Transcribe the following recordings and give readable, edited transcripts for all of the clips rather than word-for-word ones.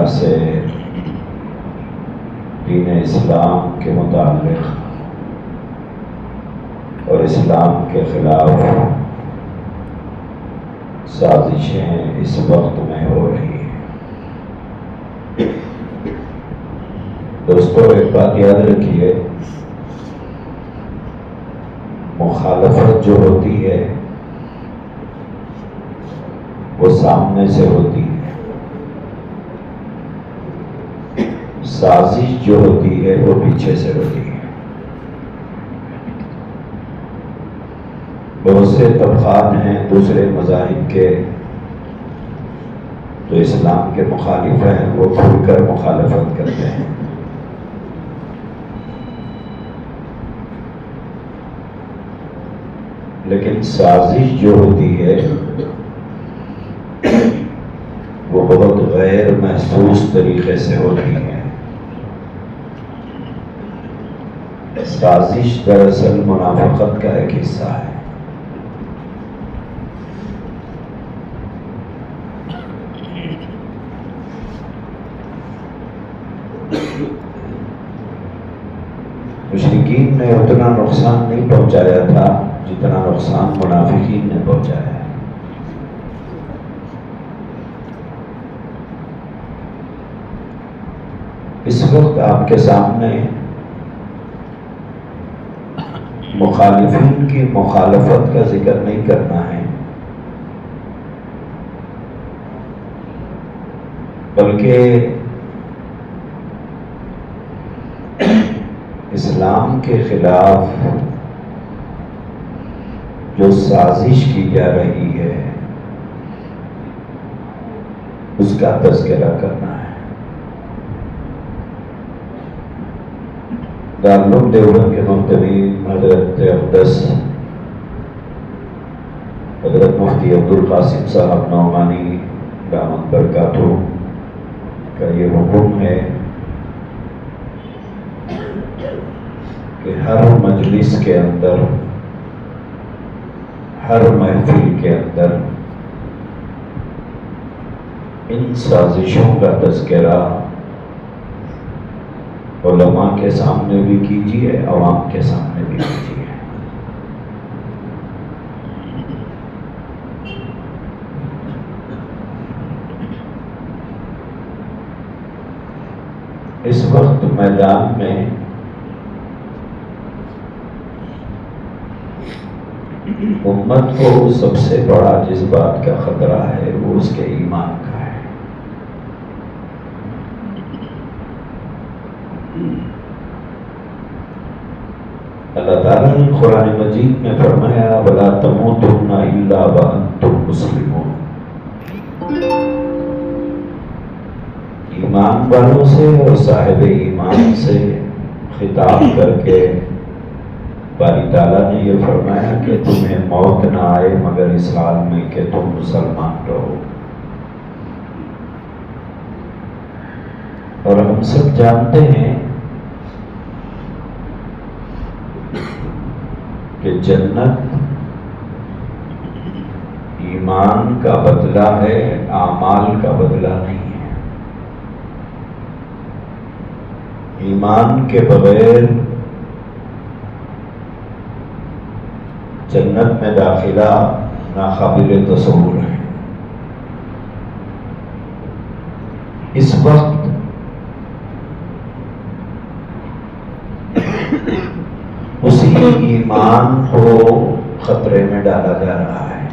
سے دین اسلام کے متعلق اور اسلام کے خلاف سازشیں اس وقت میں ہو رہی ہیں۔ دوستو، ایک بات یاد رکھیے، مخالفت جو ہوتی ہے وہ سامنے سے ہوتی ہے، سازش جو ہوتی ہے وہ پیچھے سے ہوتی ہے۔ بہت سے طبقات ہیں دوسرے مذاہب کے جو اسلام کے مخالف ہیں، وہ کھل کر مخالفت کرتے ہیں، لیکن سازش جو ہوتی ہے وہ بہت غیر محسوس طریقے سے ہوتی ہے۔ سازش دراصل منافقت کا ایک حصہ ہے۔ مشرکین نے اتنا نقصان نہیں پہنچایا تھا جتنا نقصان منافقین نے پہنچایا ہے۔ اس وقت آپ کے سامنے مخالفین کی مخالفت کا ذکر نہیں کرنا ہے، بلکہ اسلام کے خلاف جو سازش کی جا رہی ہے اس کا تذکرہ کرنا ہے۔ دارالعلوم دیوبند کے محتمین حضرت اقدس حضرت مفتی عبدالقاسم صاحب نعمانی دامت برکاتہ کا یہ حکم ہے کہ ہر مجلس کے اندر، ہر محفل کے اندر ان سازشوں کا تذکرہ علماء کے سامنے بھی کیجیے، عوام کے سامنے بھی کیجیے۔ اس وقت میدان میں امت کو سب سے بڑا جس بات کا خطرہ ہے وہ اس کے ایمان کا ہے۔ اللہ تعالیٰ نے قرآن مجید میں فرمایا وَلَا تَمُوتُنَّ إِلَّا وَأَنْتُمْ مُسْلِمُونَ۔ ایمان والوں سے اور صاحب ایمان سے خطاب کر کے باری تعالیٰ نے یہ فرمایا کہ تمہیں موت نہ آئے مگر اس حال میں کہ تم مسلمان رہو۔ اور ہم سب جانتے ہیں کہ جنت ایمان کا بدلہ ہے، اعمال کا بدلہ نہیں ہے۔ ایمان کے بغیر جنت میں داخلہ ناقابل تصور ہے۔ اس وقت اسی ایمان کو خطرے میں ڈالا جا رہا ہے۔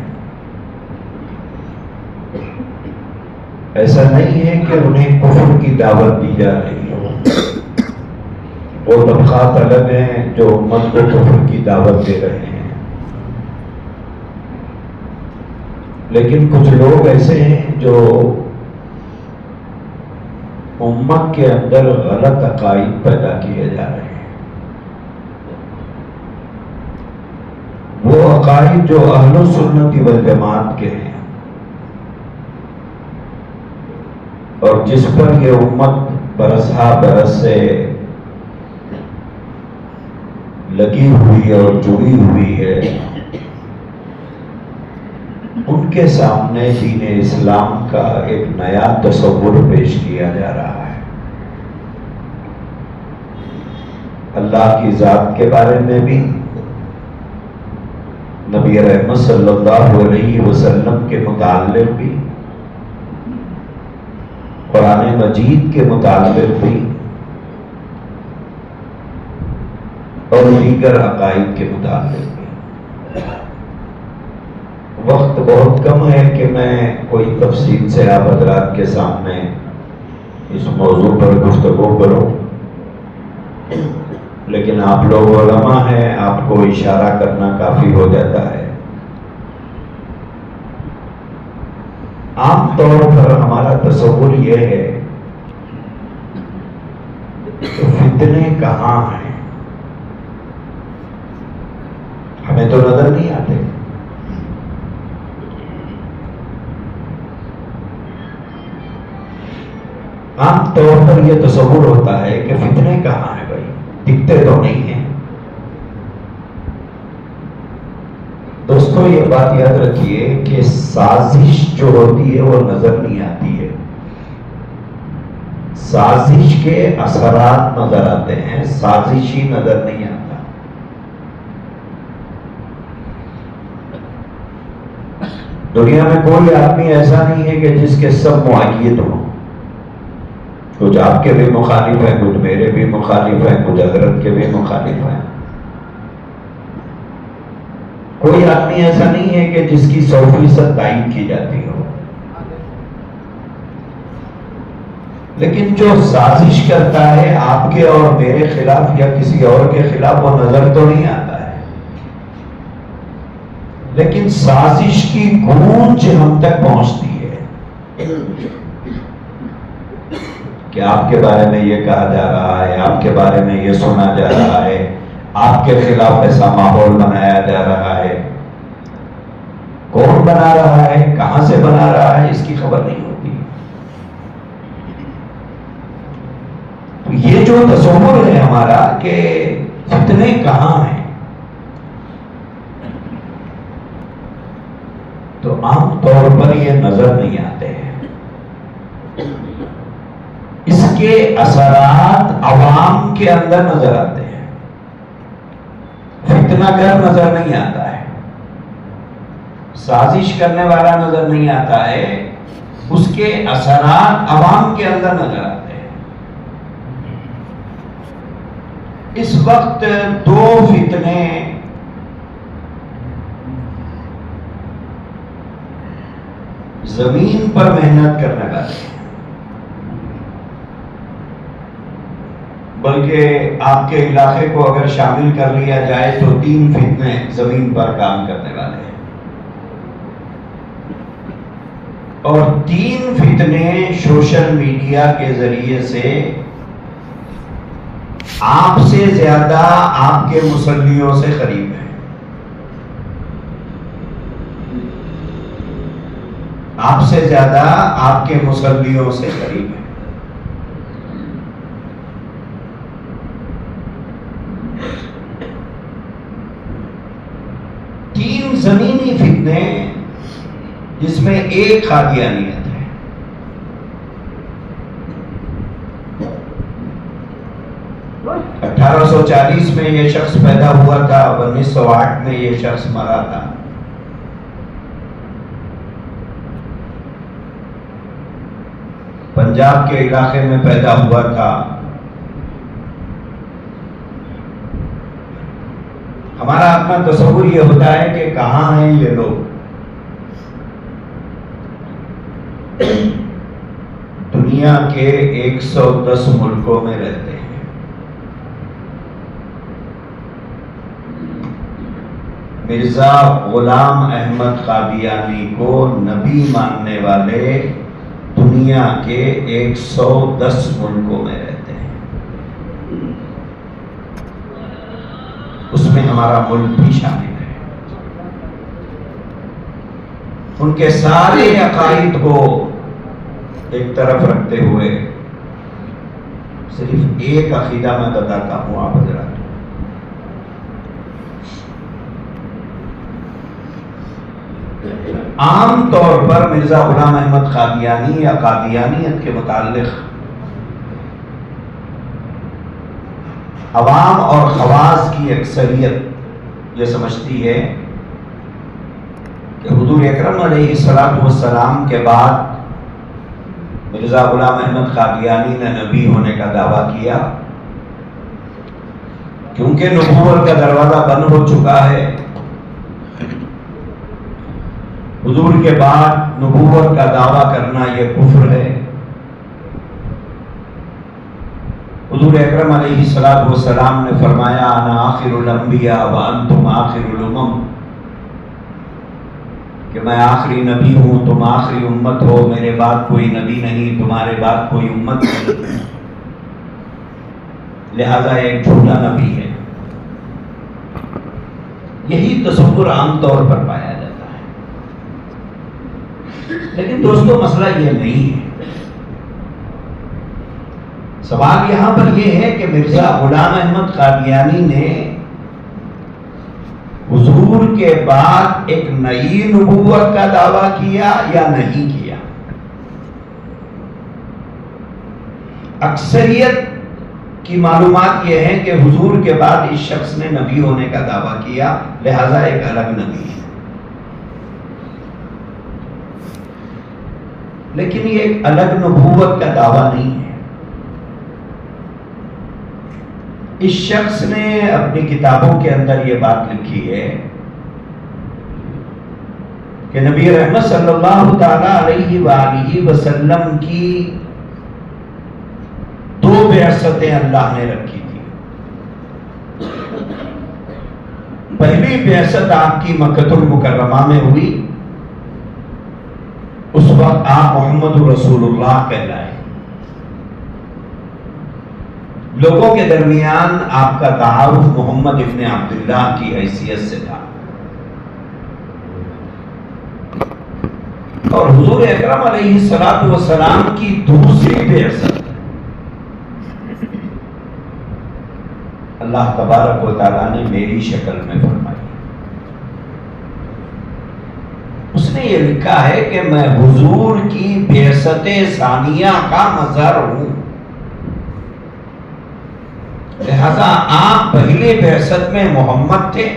ایسا نہیں ہے کہ انہیں کفر کی دعوت دی جا رہی ہو، وہ طبقات الگ ہیں جو امت کو کفر کی دعوت دے رہے ہیں، لیکن کچھ لوگ ایسے ہیں جو امت کے اندر غلط عقائد پیدا کیے جا رہے ہیں۔ وہ عقائد جو اہل سنت والجماعت کے ہیں اور جس پر یہ امت برسا برس سے لگی ہوئی اور جڑی ہوئی ہے، ان کے سامنے دین اسلام کا ایک نیا تصور پیش کیا جا رہا ہے. اللہ کی ذات کے بارے میں بھی، نبی رحمت صلی اللہ علیہ وسلم کے متعلق بھی، قرآن مجید کے متعلق بھی، اور دیگر عقائد کے متعلق بھی. وقت بہت کم ہے کہ میں کوئی تفصیل سے آپ حضرات کے سامنے اس موضوع پر گفتگو کروں، لیکن آپ لوگ علماء ہیں، آپ کو اشارہ کرنا کافی ہو جاتا ہے. عام طور پر ہمارا تصور یہ ہے کہ فتنے کہاں ہیں، ہمیں تو نظر نہیں آتے. عام طور پر یہ تصور ہوتا ہے کہ فتنے کہاں ہیں بھائی، دکھتے تو نہیں ہیں. دوستو یہ بات یاد رکھیے کہ سازش جو ہوتی ہے وہ نظر نہیں آتی ہے، سازش کے اثرات نظر آتے ہیں، سازش ہی نظر نہیں آتا. دنیا میں کوئی آدمی ایسا نہیں ہے کہ جس کے سب معید ہوں. کچھ آپ کے بھی مخالف ہیں، کچھ میرے بھی مخالف ہیں، کچھ حضرت کے بھی مخالف ہیں. کوئی آدمی ایسا نہیں ہے کہ جس کی 100% تائید کی جاتی ہو. لیکن جو سازش کرتا ہے آپ کے اور میرے خلاف یا کسی اور کے خلاف، وہ نظر تو نہیں آتا ہے، لیکن سازش کی گونج ہم تک پہنچتی ہے کہ آپ کے بارے میں یہ کہا جا رہا ہے، آپ کے بارے میں یہ سنا جا رہا ہے، آپ کے خلاف ایسا ماحول بنایا جا رہا ہے. کون بنا رہا ہے، کہاں سے بنا رہا ہے، اس کی خبر نہیں ہوتی. تو یہ جو تصور ہے ہمارا کہ فتنے کہاں ہیں، تو عام طور پر یہ نظر نہیں آتے ہیں. اس کے اثرات عوام کے اندر نظر آتے ہیں، فتنہ گر نظر نہیں آتا ہے، سازش کرنے والا نظر نہیں آتا ہے، اس کے اثرات عوام کے اندر نظر آتے ہیں. اس وقت دو فتنے زمین پر محنت کرنے والے ہیں، بلکہ آپ کے علاقے کو اگر شامل کر لیا جائے تو 3 فتنے زمین پر کام کرنے والے ہیں. اور 3 فتنے سوشل میڈیا کے ذریعے سے آپ سے زیادہ آپ کے مسلیوں سے قریب ہیں. آپ سے زیادہ آپ کے مسلیوں سے قریب ہیں. تین زمینی فتنے جس میں ایک قادیانیت ہے. اٹھارہ سو 1940 میں یہ شخص پیدا ہوا تھا، 1908 میں یہ شخص مرا تھا. پنجاب کے علاقے میں پیدا ہوا تھا. ہمارا اپنا تصور یہ ہوتا ہے کہ کہاں ہیں یہ لوگ. دنیا کے 110 ملکوں میں رہتے ہیں. مرزا غلام احمد قادیانی کو نبی ماننے والے دنیا کے 110 ملکوں میں رہتے ہیں. اس میں ہمارا ملک بھی شامل ہے. ان کے سارے عقائد کو ایک طرف رکھتے ہوئے صرف ایک عقیدہ میں بتاتا ہوں آپ حضرات. عام طور پر مرزا غلام احمد قادیانی یا قادیانیت کے متعلق عوام اور خواص کی اکثریت یہ سمجھتی ہے کہ حضور اکرم علیہ السلام کے بعد مرزا غلام احمد قادیانی نے نبی ہونے کا دعویٰ کیا، کیونکہ نبوت کا دروازہ بند ہو چکا ہے۔ حضور کے بعد نبوت کا دعویٰ کرنا یہ کفر ہے۔ حضور اکرم علیہ السلام نے فرمایا انا آخر الانبیاء وانتم آخر الامم، کہ میں آخری نبی ہوں، تم آخری امت ہو، میرے بعد کوئی نبی نہیں، تمہارے بعد کوئی امت نہیں، لہذا ایک جھوٹا نبی ہے۔ یہی تصور عام طور پر پایا جاتا ہے، لیکن دوستو مسئلہ یہ نہیں ہے۔ سوال یہاں پر یہ ہے کہ مرزا غلام احمد قادیانی نے حضور کے بعد ایک نئی نبوت کا دعویٰ کیا یا نہیں کیا؟ اکثریت کی معلومات یہ ہے کہ حضور کے بعد اس شخص نے نبی ہونے کا دعویٰ کیا، لہذا ایک الگ نبی ہے۔ لیکن یہ ایک الگ نبوت کا دعویٰ نہیں ہے۔ اس شخص نے اپنی کتابوں کے اندر یہ بات لکھی ہے کہ نبی رحمت صلی اللہ تعالی علیہ وآلہ وسلم کی 2 بعثتیں اللہ نے رکھی تھی۔ پہلی بعثت آپ کی مکۃ المکرمہ میں ہوئی، اس وقت آپ محمد رسول اللہ کہلائے، لوگوں کے درمیان آپ کا تعارف محمد ابن عبداللہ کی حیثیت سے تھا، اور حضور اکرم علیہ السلام کی دوسری بعثت اللہ تبارک و تعالیٰ نے میری شکل میں فرمائی۔ اس نے یہ لکھا ہے کہ میں حضور کی بعثت ثانیہ کا مظہر ہوں، لہذا آپ پہلی بعثت میں محمد تھے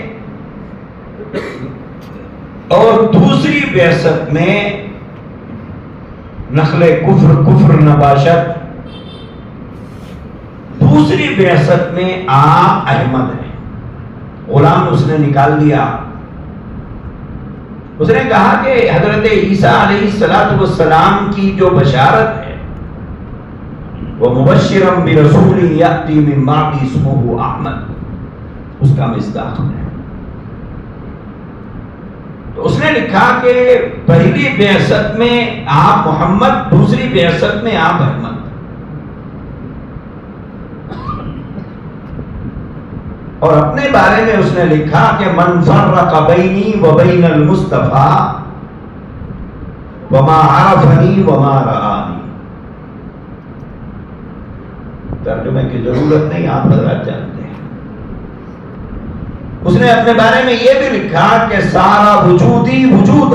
اور دوسری بعثت میں نخل کفر نباشت، دوسری بعثت میں آپ احمد ہیں۔ غلام اس نے نکال دیا، اس نے کہا کہ حضرت عیسیٰ علیہ السلام کی جو بشارت ہے وہ مبشرم برسول یأتی من بعدی اسمہ احمد، اس کا مصداق ہے۔ تو اس نے لکھا کہ پہلی بعثت میں آپ محمد، دوسری بعثت میں آپ احمد۔ اور اپنے بارے میں اس نے لکھا کہ من فرق بینی و بین المصطفیٰ وما عرفنی وما رآنی۔ ترجمے کی ضرورت نہیں، آپ حضرات جانتے ہیں۔ اس نے اپنے بارے میں یہ بھی لکھا کہ سارا وجودی وجود،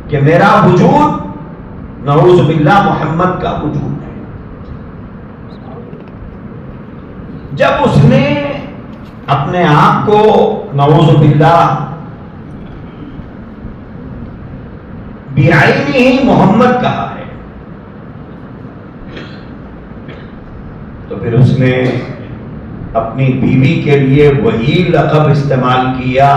کہ میرا وجود نعوذ باللہ محمد کا وجود ہے۔ جب اس نے اپنے آپ کو نعوذ باللہ بعینہ ہی محمد کہا ہے، تو پھر اس نے اپنی بیوی کے لیے وہی لقب استعمال کیا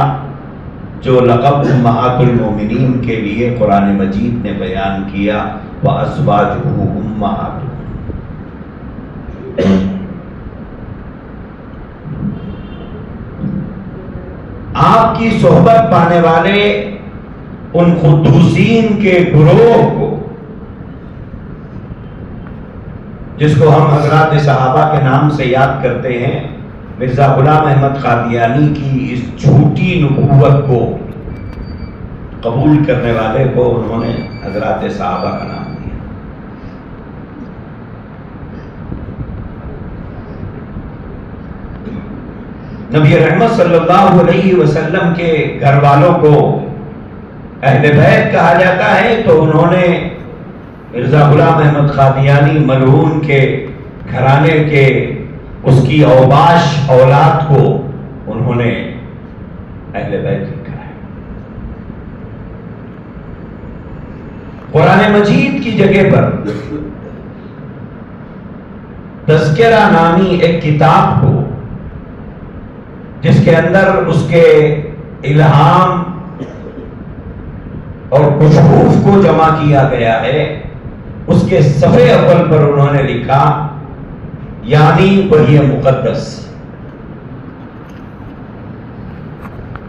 جو لقب امہات المومنین کے لیے قرآن مجید نے بیان کیا، وَأَزْوَاجُهُ أُمَّهَاتُهُمْ۔ آپ کی صحبت پانے والے ان قدوسین کے گروہ کو، جس کو ہم حضرات صحابہ کے نام سے یاد کرتے ہیں، مرزا غلام احمد قادیانی کی اس جھوٹی نبوت کو قبول کرنے والے کو انہوں نے حضرات صحابہ کا نام دیا۔ نبی رحمت صلی اللہ علیہ وسلم کے گھر والوں کو اہل بیت کہا جاتا ہے، تو انہوں نے مرزا غلام احمد قادیانی ملعون کے گھرانے کے اس کی اوباش اولاد کو انہوں نے اہل بیت لکھا ہے۔ قرآن مجید کی جگہ پر تذکرہ نامی ایک کتاب کو، جس کے اندر اس کے الہام اور کشوف کو جمع کیا گیا ہے، اس کے صفحے اول پر انہوں نے لکھا یعنی وحی مقدس،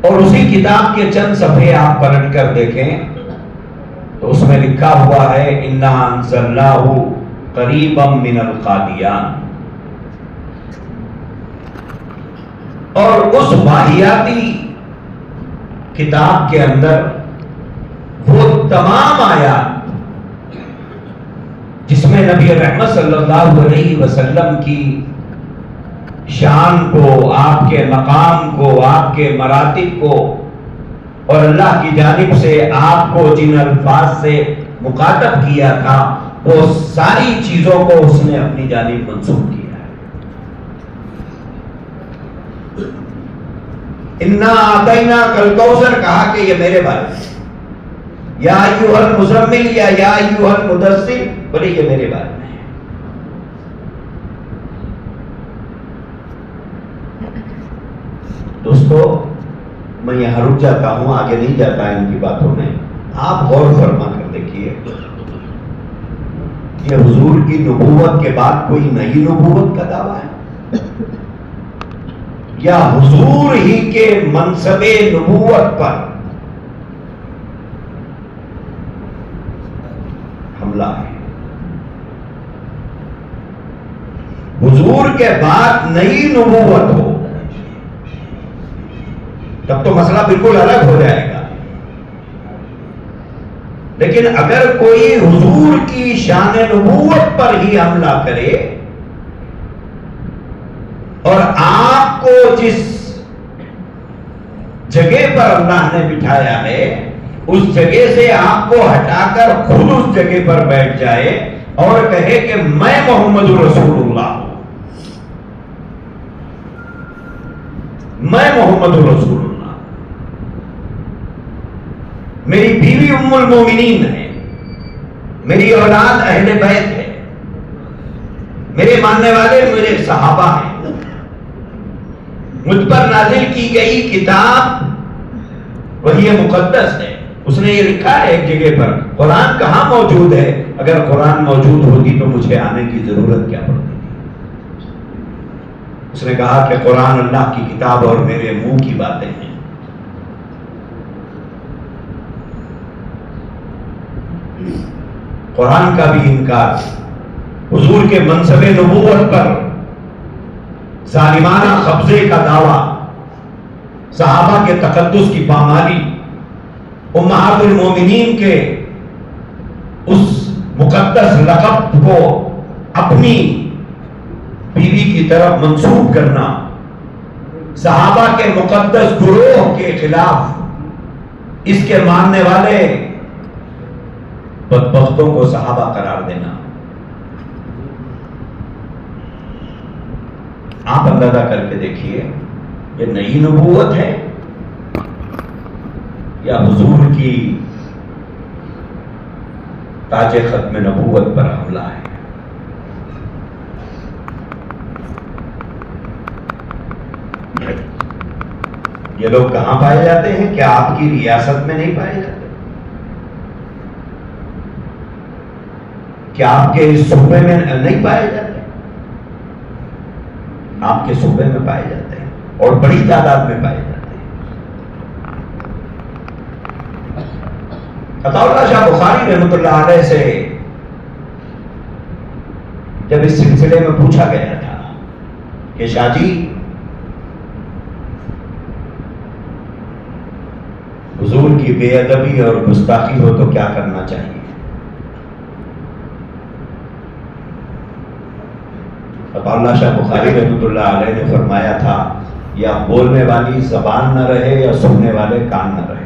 اور اسی کتاب کے چند صفحے آپ پلٹ کر دیکھیں تو اس میں لکھا ہوا ہے اِنَّا أَنزَلْنَاهُ قَرِيبًا مِنَ الْقَادِيَانِ، اور اس واہیاتی کتاب کے اندر وہ تمام آیات جس میں نبی رحمت صلی اللہ علیہ وسلم کی شان کو، آپ کے مقام کو، آپ کے مراتب کو، اور اللہ کی جانب سے آپ کو جن الفاظ سے مخاطب کیا تھا، وہ ساری چیزوں کو اس نے اپنی جانب منسوب کیا ہے۔ اِنَّا أَعْطَيْنَاكَ الْكَوْثَرَ کہا کہ یہ میرے بارے میں، یا ایھا المزمل یا ایھا المدثر، بولے یہ میرے بارے میں ہے۔ دوستو میں یہاں رک جاتا ہوں، آگے نہیں جاتا ان کی باتوں میں، آپ غور فرما کر دیکھیے یہ حضور کی نبوت کے بعد کوئی نئی نبوت کا دعویٰ ہے، یا حضور ہی کے منصب نبوت پر حملہ ہے؟ حضور کے بعد نئی نبوت ہو تب تو مسئلہ بالکل الگ ہو جائے گا، لیکن اگر کوئی حضور کی شان نبوت پر ہی حملہ کرے اور آپ کو جس جگہ پر اللہ نے بٹھایا ہے اس جگہ سے آپ کو ہٹا کر خود اس جگہ پر بیٹھ جائے اور کہے کہ میں محمد رسول اللہ ہوں، میں محمد رسول اللہ، میری بیوی ام المومنین ہے، میری اولاد اہل بیت ہے، میرے ماننے والے میرے صحابہ ہیں، مجھ پر نازل کی گئی کتاب وحی مقدس ہے۔ اس نے یہ لکھا ہے ایک جگہ پر، قرآن کہاں موجود ہے؟ اگر قرآن موجود ہوتی تو مجھے آنے کی ضرورت کیا پڑتی تھی؟ اس نے کہا کہ قرآن اللہ کی کتاب اور میرے منہ کی باتیں ہیں۔ قرآن کا بھی انکار، حضور کے منصب نبوت پر ظالمانہ قبضے کا دعویٰ، صحابہ کے تقدس کی پامالی، امہات المومنین کے اس مقدس لقب کو اپنی بیوی کی طرف منسوب کرنا، صحابہ کے مقدس گروہ کے خلاف اس کے ماننے والے بدبختوں کو صحابہ قرار دینا۔ آپ اندازہ کر کے دیکھیے یہ نئی نبوت ہے یا حضور کی تاج ختم نبوت پر حملہ ہے؟ یہ لوگ کہاں پائے جاتے ہیں؟ کیا آپ کی ریاست میں نہیں پائے جاتے؟ کیا آپ کے صوبے میں نہیں پائے جاتے؟ آپ کے صوبے میں پائے جاتے ہیں اور بڑی تعداد میں پائے جاتے ہیں۔ عطا اللہ شاہ بخاری رحمۃ اللہ علیہ سے جب اس سلسلے میں پوچھا گیا تھا کہ شاہ جی حضور کی بے ادبی اور گستاخی ہو تو کیا کرنا چاہیے؟ عطا اللہ شاہ بخاری رحمۃ اللہ علیہ نے فرمایا تھا یا بولنے والی زبان نہ رہے یا سننے والے کان نہ رہے.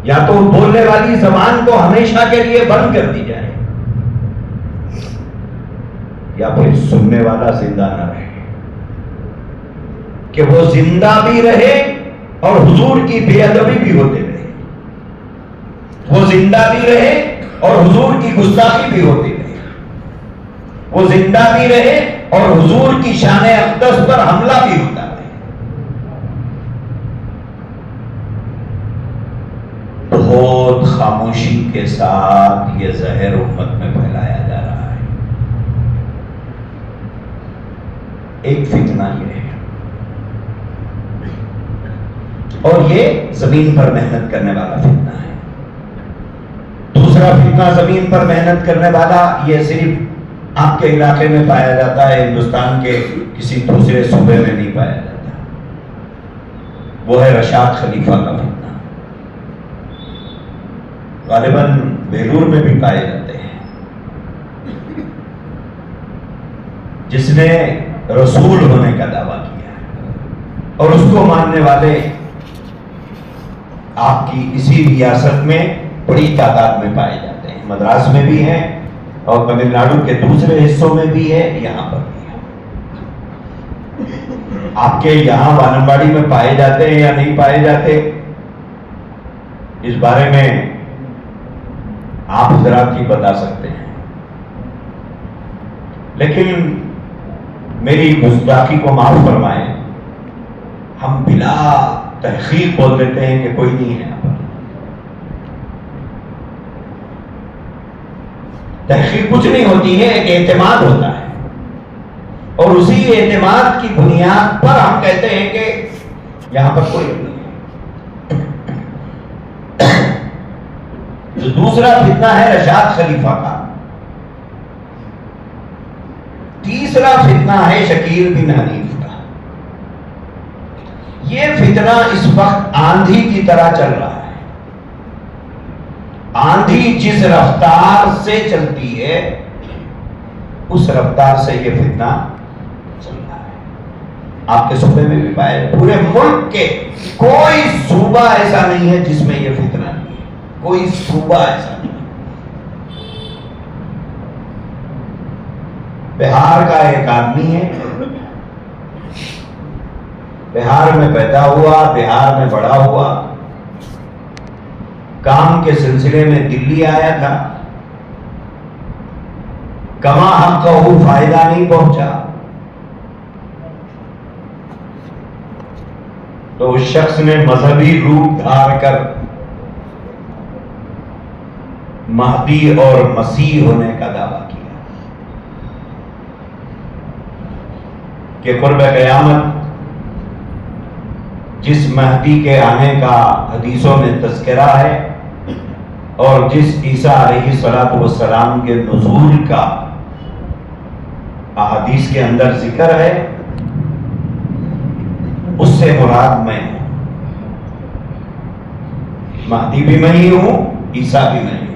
یا تو بولنے والی زبان کو ہمیشہ کے لیے بند کر دی جائے یا پھر سننے والا زندہ نہ رہے, کہ وہ زندہ بھی رہے اور حضور کی بے ادبی بھی ہوتے رہے, وہ زندہ بھی رہے اور حضور کی گستاخی بھی ہوتی رہے, وہ زندہ بھی رہے اور حضور کی شان اقدس پر حملہ بھی ہوتا رہے. بہت خاموشی کے ساتھ یہ زہر امت میں پھیلایا جا رہا ہے. ایک فتنہ یہ ہے, اور یہ زمین پر محنت کرنے والا فتنہ ہے. دوسرا فتنہ زمین پر محنت کرنے والا یہ صرف آپ کے علاقے میں پایا جاتا ہے, ہندوستان کے کسی دوسرے صوبے میں نہیں پایا جاتا. وہ ہے رشاد خلیفہ کا فتنہ. غالباً بیلور میں بھی پائے جاتے ہیں. جس نے رسول ہونے کا دعویٰ کیا اور اس کو ماننے والے آپ کی اسی ریاست میں بڑی تعداد میں پائے جاتے ہیں. مدراس میں بھی ہیں اور تمل ناڈو کے دوسرے حصوں میں بھی ہے, یہاں پر بھی ہے. آپ کے یہاں وانمباڑی میں پائے جاتے ہیں یا نہیں پائے جاتے, اس بارے میں آپ حضرات ہی بتا سکتے ہیں. لیکن میری گستاخی کو معاف فرمائیں, ہم بلا تحقیق بول دیتے ہیں کہ کوئی نہیں ہے یہاں پر. تحقیق کچھ نہیں ہوتی ہے, ایک اعتماد ہوتا ہے, اور اسی اعتماد کی بنیاد پر ہم کہتے ہیں کہ یہاں پر کوئی نہیں ہے. جو دوسرا فتنہ ہے رشاد خلیفہ کا. تیسرا فتنہ ہے شکیل بن حنیف کا. یہ فتنہ اس وقت آندھی کی طرح چل رہا ہے. آندھی جس رفتار سے چلتی ہے اس رفتار سے یہ فتنہ چل رہا ہے. آپ کے صوبے میں بھی پائے, پورے ملک کے کوئی صوبہ ایسا نہیں ہے جس میں یہ فتنہ نہیں ہے. کوئی صوبہ ایسا نہیں. بہار کا ایک آدمی ہے, بہار میں پیدا ہوا, بہار میں بڑا ہوا, کام کے سلسلے میں دلی آیا تھا, کما حقہ فائدہ نہیں پہنچا, تو اس شخص نے مذہبی روپ دھار کر مہدی اور مسیح ہونے کا دعویٰ کیا کہ قرب قیامت جس مہدی کے آنے کا حدیثوں میں تذکرہ ہے اور جس عیسیٰ علیہ الصلوۃ والسلام کے نزول کا احادیث کے اندر ذکر ہے, اس سے مراد میں ہوں. مہدی بھی میں ہی ہوں, عیسیٰ بھی میں ہی ہوں.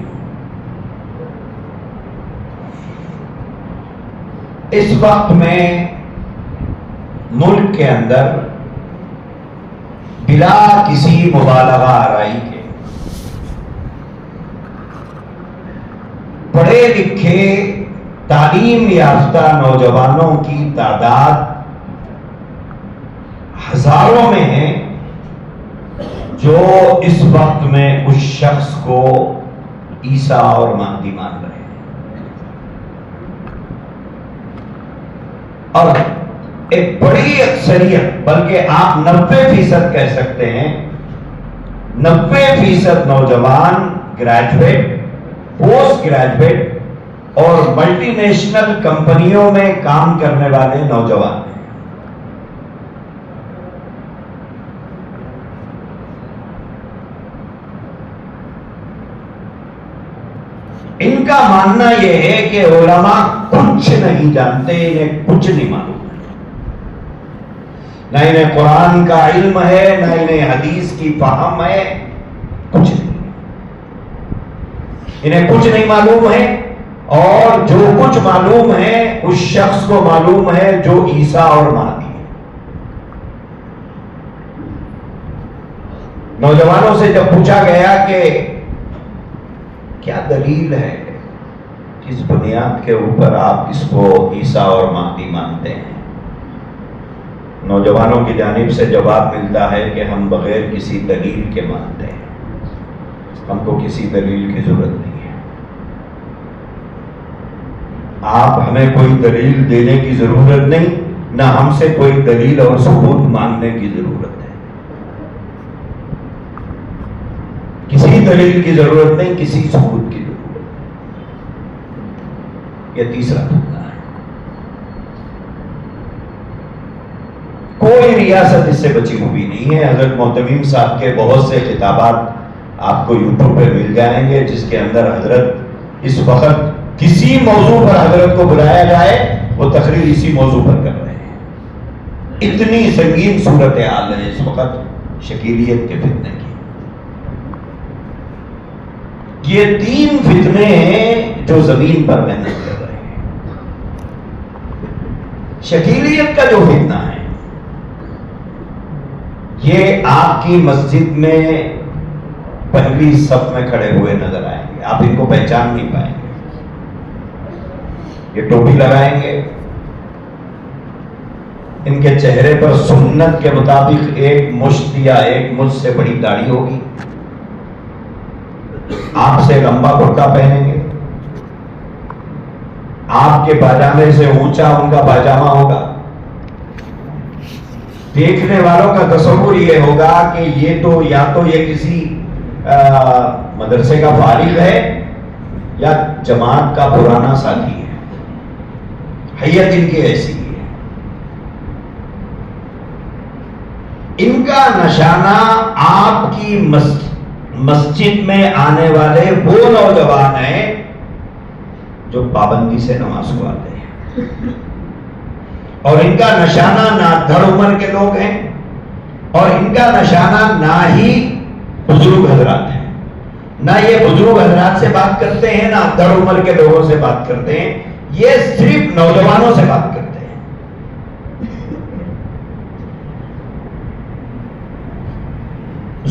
اس وقت میں ملک کے اندر بلا کسی مبالغہ آرائی کے پڑھے لکھے تعلیم یافتہ نوجوانوں کی تعداد ہزاروں میں ہے جو اس وقت میں اس شخص کو عیسیٰ اور مہدی مان رہے ہیں. اور ایک بڑی اکثریت, بلکہ آپ 90% کہہ سکتے ہیں, 90% نوجوان گریجویٹ, پوسٹ گریجویٹ اور ملٹی نیشنل کمپنیوں میں کام کرنے والے نوجوان ہیں. ان کا ماننا یہ ہے کہ علماء کچھ نہیں جانتے, انہیں کچھ نہیں معلوم, نہ انہیں قرآن کا علم ہے, نہ انہیں حدیث کی فہم ہے, کچھ نہیں. انہیں کچھ نہیں معلوم ہے, اور جو کچھ معلوم ہے اس شخص کو معلوم ہے جو عیسیٰ اور مہدی ہے۔ نوجوانوں سے جب پوچھا گیا کہ کیا دلیل ہے، کس بنیاد کے اوپر آپ اس کو عیسیٰ اور مہدی مانتے ہیں، نوجوانوں کی جانب سے جواب ملتا ہے کہ ہم بغیر کسی دلیل کے مانتے ہیں، ہم کو کسی دلیل کی ضرورت نہیں ہے، آپ ہمیں کوئی دلیل دینے کی ضرورت نہیں، نہ ہم سے کوئی دلیل اور ثبوت مانگنے کی ضرورت ہے، کسی دلیل کی ضرورت نہیں، کسی ثبوت کی ضرورت نہیں۔ یہ تیسرا فتنہ ہے۔ کوئی ریاست اس سے بچی ہوئی نہیں ہے۔ حضرت محتمیم صاحب کے بہت سے خطابات آپ کو یوٹیوب پہ مل جائیں گے، جس کے اندر حضرت اس وقت کسی موضوع پر حضرت کو بلایا جائے وہ تقریر اسی موضوع پر کر رہے ہیں۔ اتنی سنگین صورتحال ہے اس وقت شکیلیت کے فتنے کی۔ یہ 3 فتنے ہیں جو زمین پر محنت کر رہے ہیں۔ شکیلیت کا جو فتنہ ہے یہ آپ کی مسجد میں پہلی صف میں کھڑے ہوئے نظر آئیں گے، آپ ان کو پہچان نہیں پائیں گے۔ یہ ٹوپی لگائیں گے، ان کے چہرے پر سنت کے مطابق ایک مشت یا ایک مجھ سے بڑی داڑھی ہوگی، آپ سے لمبا کرتا پہنیں گے، آپ کے پاجامے سے اونچا ان کا پاجامہ ہوگا۔ دیکھنے والوں کا تصور یہ ہوگا کہ یہ تو یا تو یہ کسی مدرسے کا فارغ ہے یا جماعت کا پرانا ساتھی ہے، حیت ان کی ایسی ہے۔ ان کا نشانہ آپ کی مسجد میں آنے والے وہ نوجوان ہیں جو پابندی سے نماز کو آتے ہیں، اور ان کا نشانہ نہ دھڑ عمر کے لوگ ہیں، اور ان کا نشانہ نہ ہی بزرگ حضرات ہیں، نہ یہ بزرگ حضرات سے بات کرتے ہیں، نہ دھڑ عمر کے لوگوں سے بات کرتے ہیں، یہ صرف نوجوانوں سے بات کرتے ہیں۔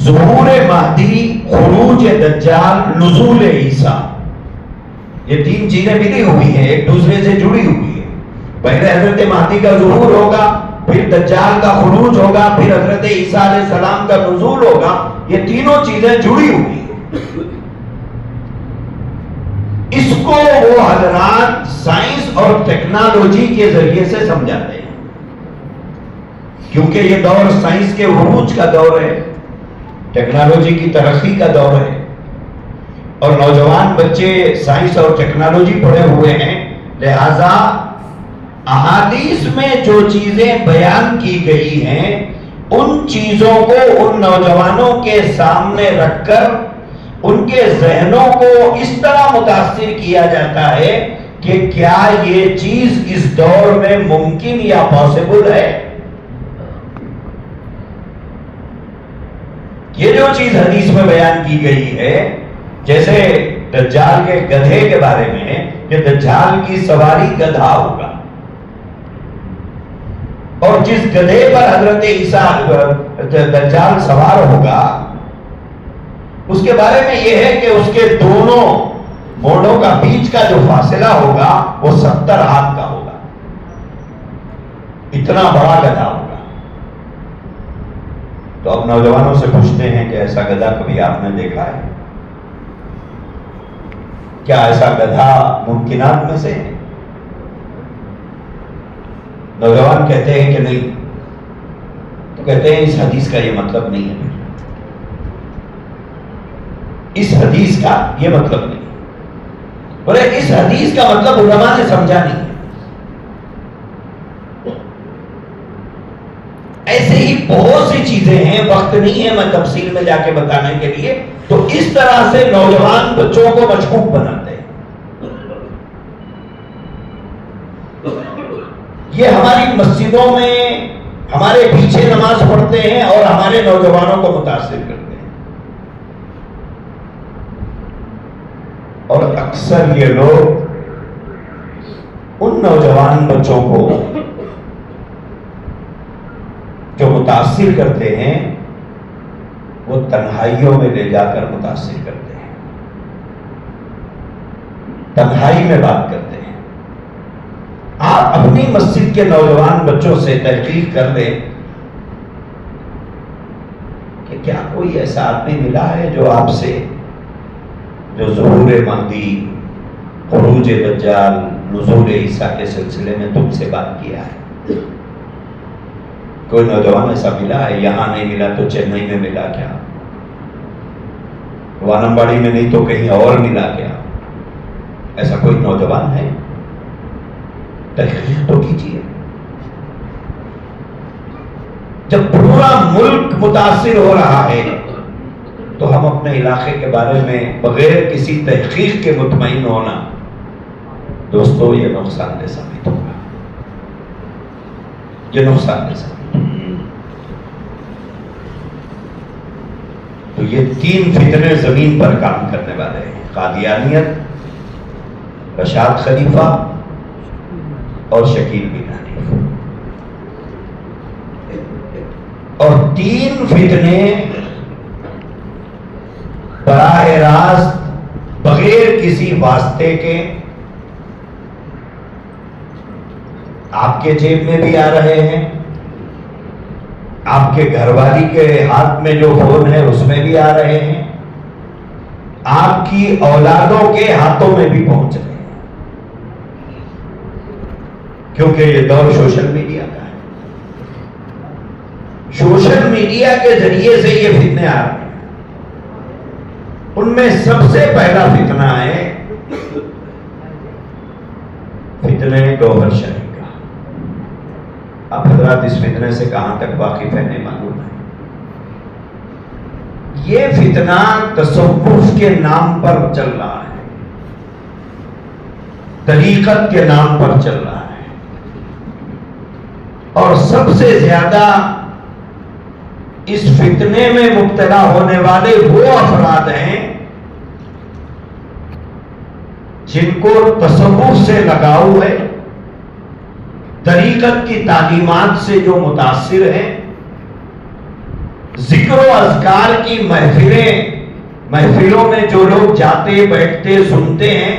ظہور مہدی، خروج دجال، نزول عیسیٰ، یہ 3 چیزیں ملی ہوئی ہیں، ایک دوسرے سے جڑی ہوئی ہیں۔ پہلے حضرت مہدی کا ظہور ہوگا، پھر دجال کا خروج ہوگا، پھر حضرت عیسیٰ علیہ السلام کا نزول ہوگا۔ یہ تینوں چیزیں جڑی ہوئی ہیں۔ اس کو وہ حضرات سائنس اور ٹیکنالوجی کے ذریعے سے سمجھاتے ہیں، کیونکہ یہ دور سائنس کے عروج کا دور ہے، ٹیکنالوجی کی ترقی کا دور ہے، اور نوجوان بچے سائنس اور ٹیکنالوجی پڑھے ہوئے ہیں، لہذا احادیث میں جو چیزیں بیان کی گئی ہیں ان چیزوں کو ان نوجوانوں کے سامنے رکھ کر ان کے ذہنوں کو اس طرح متاثر کیا جاتا ہے کہ کیا یہ چیز اس دور میں ممکن یا پاسبل ہے۔ یہ جو چیز حدیث میں بیان کی گئی ہے، جیسے دجال کے گدھے کے بارے میں کہ دجال کی سواری گدھا ہوگا، اور جس گدھے پر حضرت عیسیٰ دجال سوار ہوگا اس کے بارے میں یہ ہے کہ اس کے دونوں موڑوں کا بیچ کا جو فاصلہ ہوگا وہ 70 ہاتھ کا ہوگا، اتنا بڑا گدھا ہوگا۔ تو اب نوجوانوں سے پوچھتے ہیں کہ ایسا گدھا کبھی آپ نے دیکھا ہے؟ کیا ایسا گدھا ممکنات میں سے ہے؟ نوجوان کہتے ہیں کہ نہیں، تو کہتے ہیں اس حدیث کا یہ مطلب نہیں ہے، اس حدیث کا یہ مطلب نہیں، بولے اس حدیث کا مطلب علماء نے سمجھا نہیں ہے۔ ایسے ہی بہت سی چیزیں ہیں، وقت نہیں ہے میں تفصیل میں جا کے بتانے کے لیے، تو اس طرح سے نوجوان بچوں کو مشکوک بناتے ہیں۔ یہ ہماری مسجدوں میں ہمارے پیچھے نماز پڑھتے ہیں اور ہمارے نوجوانوں کو متاثر کرتے ہیں، اور اکثر یہ لوگ ان نوجوان بچوں کو جو متاثر کرتے ہیں وہ تنہائیوں میں لے جا کر متاثر کرتے ہیں، تنہائی میں بات کرتے ہیں۔ آپ اپنی مسجد کے نوجوان بچوں سے تحقیق کر لیں کہ کیا کوئی ایسا آدمی ملا ہے جو آپ سے، جو ظہور مہدی، خروج دجال، نزول عیسیٰ کے سلسلے میں تم سے بات کیا ہے؟ کوئی نوجوان ایسا ملا ہے؟ یہاں نہیں ملا تو چنئی میں ملا کیا؟ وانمباڑی میں نہیں تو کہیں اور ملا کیا؟ ایسا کوئی نوجوان ہے؟ تحقیق تو کیجیے۔ جب پورا ملک متاثر ہو رہا ہے تو ہم اپنے علاقے کے بارے میں بغیر کسی تحقیق کے مطمئن ہونا، دوستو یہ نقصان دہ ثابت ہوگا، یہ نقصان دہ ثابت ہوگا۔ تو یہ 3 فتنے زمین پر کام کرنے والے ہیں: قادیانیت، رشاد خلیفہ اور شکیل بن حنیف۔ اور 3 فتنے براہ راست بغیر کسی واسطے کے آپ کے جیب میں بھی آ رہے ہیں، آپ کے گھر والی کے ہاتھ میں جو فون ہے اس میں بھی آ رہے ہیں، آپ کی اولادوں کے ہاتھوں میں بھی پہنچ رہے ہیں، کیونکہ یہ دور سوشل میڈیا کا ہے۔ سوشل میڈیا کے ذریعے سے یہ فتنے آ رہے ہیں۔ ان میں سب سے پہلا فتنہ ہے فتنہ گوہر شاہی کا۔ آپ حضرات اس فتنے سے کہاں تک واقف ہیں نہیں معلوم ہے۔ یہ فتنہ تصوف کے نام پر چل رہا ہے، طریقت کے نام پر چل رہا ہے، اور سب سے زیادہ اس فتنے میں مبتلا ہونے والے وہ افراد ہیں جن کو تصوف سے لگاؤ ہے، طریقت کی تعلیمات سے جو متاثر ہیں، ذکر و اذکار کی محفلوں میں جو لوگ جاتے بیٹھتے سنتے ہیں،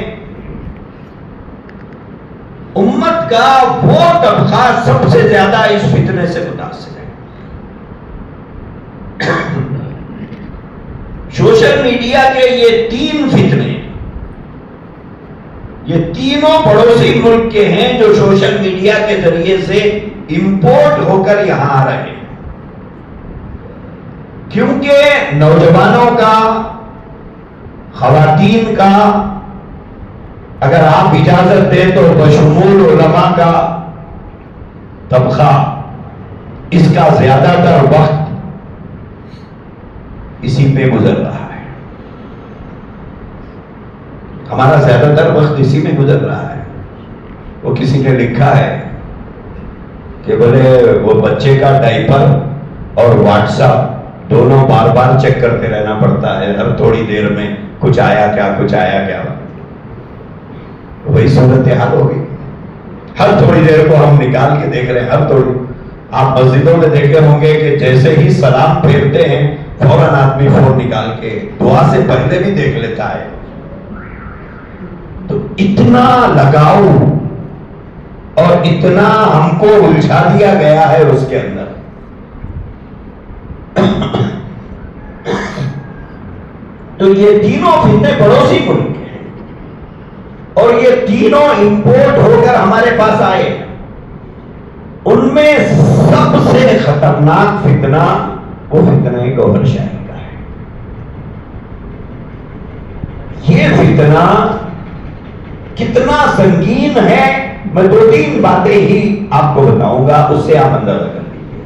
امت کا وہ طبقہ سب سے زیادہ اس فتنے سے متاثر ہے۔ سوشل میڈیا کے یہ 3 فتنے، یہ تینوں پڑوسی ملک کے ہیں جو سوشل میڈیا کے ذریعے سے امپورٹ ہو کر یہاں آ رہے ہیں، کیونکہ نوجوانوں کا، خواتین کا، اگر آپ اجازت دیں تو بشمول علماء کا طبقہ اس کا زیادہ تر وقت اسی پہ گزر رہا ہے۔ ہمارا زیادہ تر وقت اسی میں گزر رہا ہے۔ وہ کسی نے لکھا ہے کہ بولے وہ بچے کا ڈائپر اور واٹس ایپ دونوں بار بار چیک کرتے رہنا پڑتا ہے، ہر تھوڑی دیر میں کچھ آیا کیا، کچھ آیا کیا۔ وہی صورتحال ہوگی، ہر تھوڑی دیر کو ہم نکال کے دیکھ رہے ہیں، ہر تھوڑی۔ آپ مسجدوں میں دیکھے ہوں گے کہ جیسے ہی سلام پھیرتے ہیں فوراً آدمی فون نکال کے دعا سے پہلے بھی دیکھ لیتا ہے۔ تو اتنا لگاؤ اور اتنا ہم کو الجھا دیا گیا ہے اس کے اندر۔ تو یہ تینوں فتنے پڑوسی ملک کے ہیں، اور یہ تینوں امپورٹ ہو کر ہمارے پاس آئے۔ ان میں سب سے خطرناک فتنہ وہ فتنہ گوہر شاہی کا ہے۔ یہ فتنہ کتنا سنگین ہے، میں 2-3 باتیں ہی آپ کو بتاؤں گا، اس سے آپ اندازہ کر لیجیے۔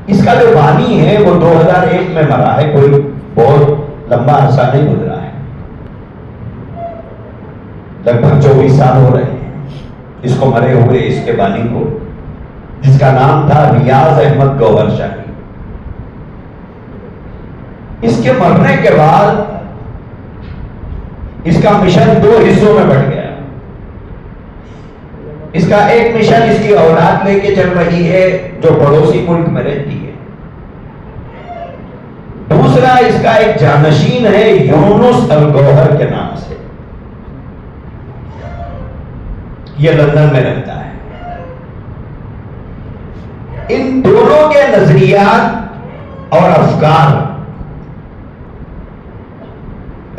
اس کا جو بانی ہے وہ 2001 میں مرا ہے، کوئی بہت لمبا عرصہ نہیں گزرا ہے، لگ بھگ 24 سال ہو رہے ہیں اس کو مرے ہوئے، اس کے بانی کو، جس کا نام تھا ریاض احمد گوہر شاہی۔ اس کے مرنے کے بعد اس کا مشن 2 حصوں میں بٹ گیا. اس کا ایک مشن اس کی اولاد لے کے چل رہی ہے جو پڑوسی ملک میں رہتی ہے. دوسرا اس کا ایک جانشین ہے یونس الگوہر کے نام سے، یہ لندن میں رہتا ہے. ان دونوں کے نظریات اور افکار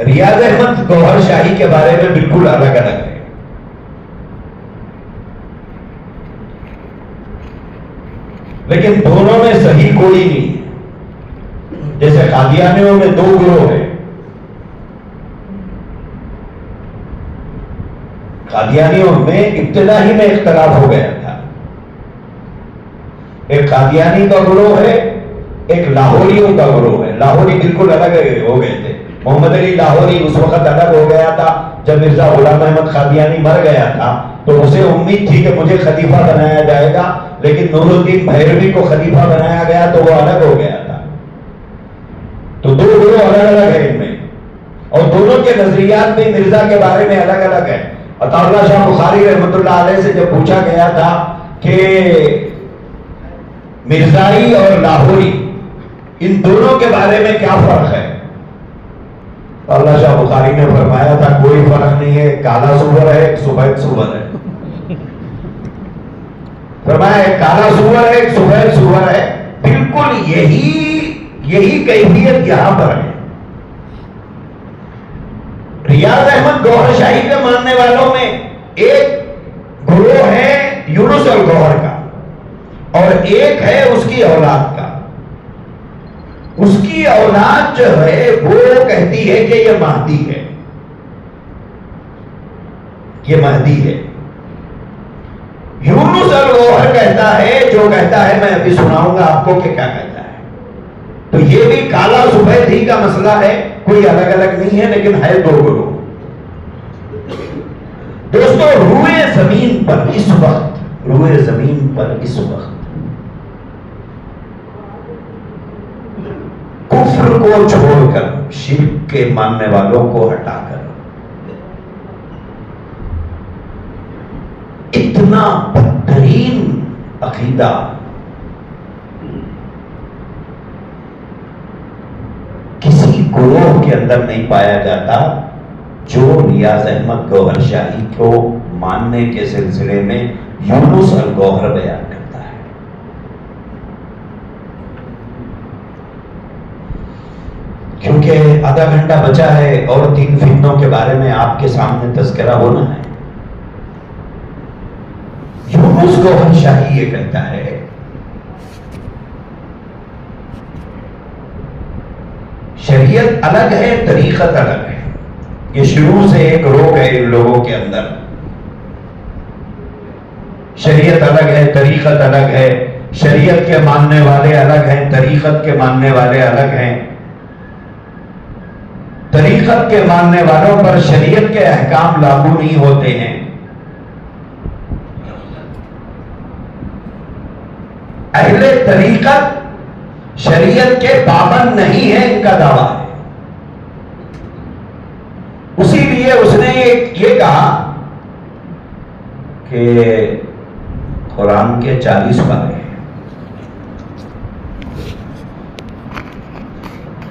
ریاض احمد گوہر شاہی کے بارے میں بالکل الگ الگ ہے. لیکن دونوں میں صحیح کوئی نہیں ہے. جیسے قادیانیوں میں 2 گروہ ہیں. قادیانیوں میں ابتدا ہی میں اختلاف ہو گیا تھا. ایک قادیانی کا گروہ ہے، ایک لاہوریوں کا گروہ ہے. لاہوری بالکل الگ ہو گئے تھے. محمد علی لاہوری اس وقت الگ ہو گیا تھا جب مرزا غلام احمد قادیانی مر گیا تھا، تو اسے امید تھی کہ مجھے خلیفہ بنایا جائے گا، لیکن نور الدین بھیروی کو خلیفہ بنایا گیا تو وہ الگ ہو گیا تھا. تو 2 گروہ الگ الگ ہیں ان میں، اور دونوں کے نظریات بھی مرزا کے بارے میں الگ الگ ہیں. عطا اللہ شاہ بخاری رحمۃ اللہ علیہ سے جب پوچھا گیا تھا کہ مرزائی اور لاہوری ان دونوں کے بارے میں کیا فرق ہے، اللہ شاہ بخاری نے فرمایا تھا کوئی فرق نہیں ہے، کالا سور ہے، ایک سفید سور ہے. فرمایا ایک کالا سور ہے، ایک سفید سور ہے. بالکل یہی کیفیت یہاں پر ہے. ریاض احمد گوہر شاہی کے ماننے والوں میں ایک گروہ ہے یونس الگوہر کا، اور ایک ہے اس کی اولاد کا. اس کی اولاد جو ہے وہ کہتی ہے کہ یہ مہدی ہے، یہ مہدی ہے. یونس الگوہر کہتا ہے، جو کہتا ہے میں ابھی سناؤں گا آپ کو کہ کیا کہتا ہے. تو یہ بھی کالا سفید ہی کا مسئلہ ہے، کوئی الگ الگ نہیں ہے، لیکن ہے 2 گروہ. دوستو روئے زمین پر اس وقت کفر کو چھوڑ کر، شرک کے ماننے والوں کو ہٹا کر اتنا بدترین عقیدہ کسی گروہ کے اندر نہیں پایا جاتا جو ریاض احمد گوہر شاہی کو ماننے کے سلسلے میں یونس الگوہر بیان کرتا ہے. کیونکہ آدھا گھنٹہ بچا ہے اور 3 فتنوں کے بارے میں آپ کے سامنے تذکرہ ہونا ہے. یونس گوہر شاہی یہ کہتا ہے شریعت الگ ہے، طریقت الگ ہے. یہ شروع سے ایک روگ ہے ان لوگوں کے اندر. شریعت الگ ہے، طریقت الگ ہے. شریعت کے ماننے والے الگ ہیں، طریقت کے ماننے والے الگ ہیں. طریقت کے ماننے والوں پر شریعت کے احکام لاگو نہیں ہوتے ہیں. اہل طریقت شریعت کے پابند نہیں ہے، ان کا دعویٰ ہے. اسی لیے اس نے یہ کہا کہ قرآن کے 40 پارے ہیں.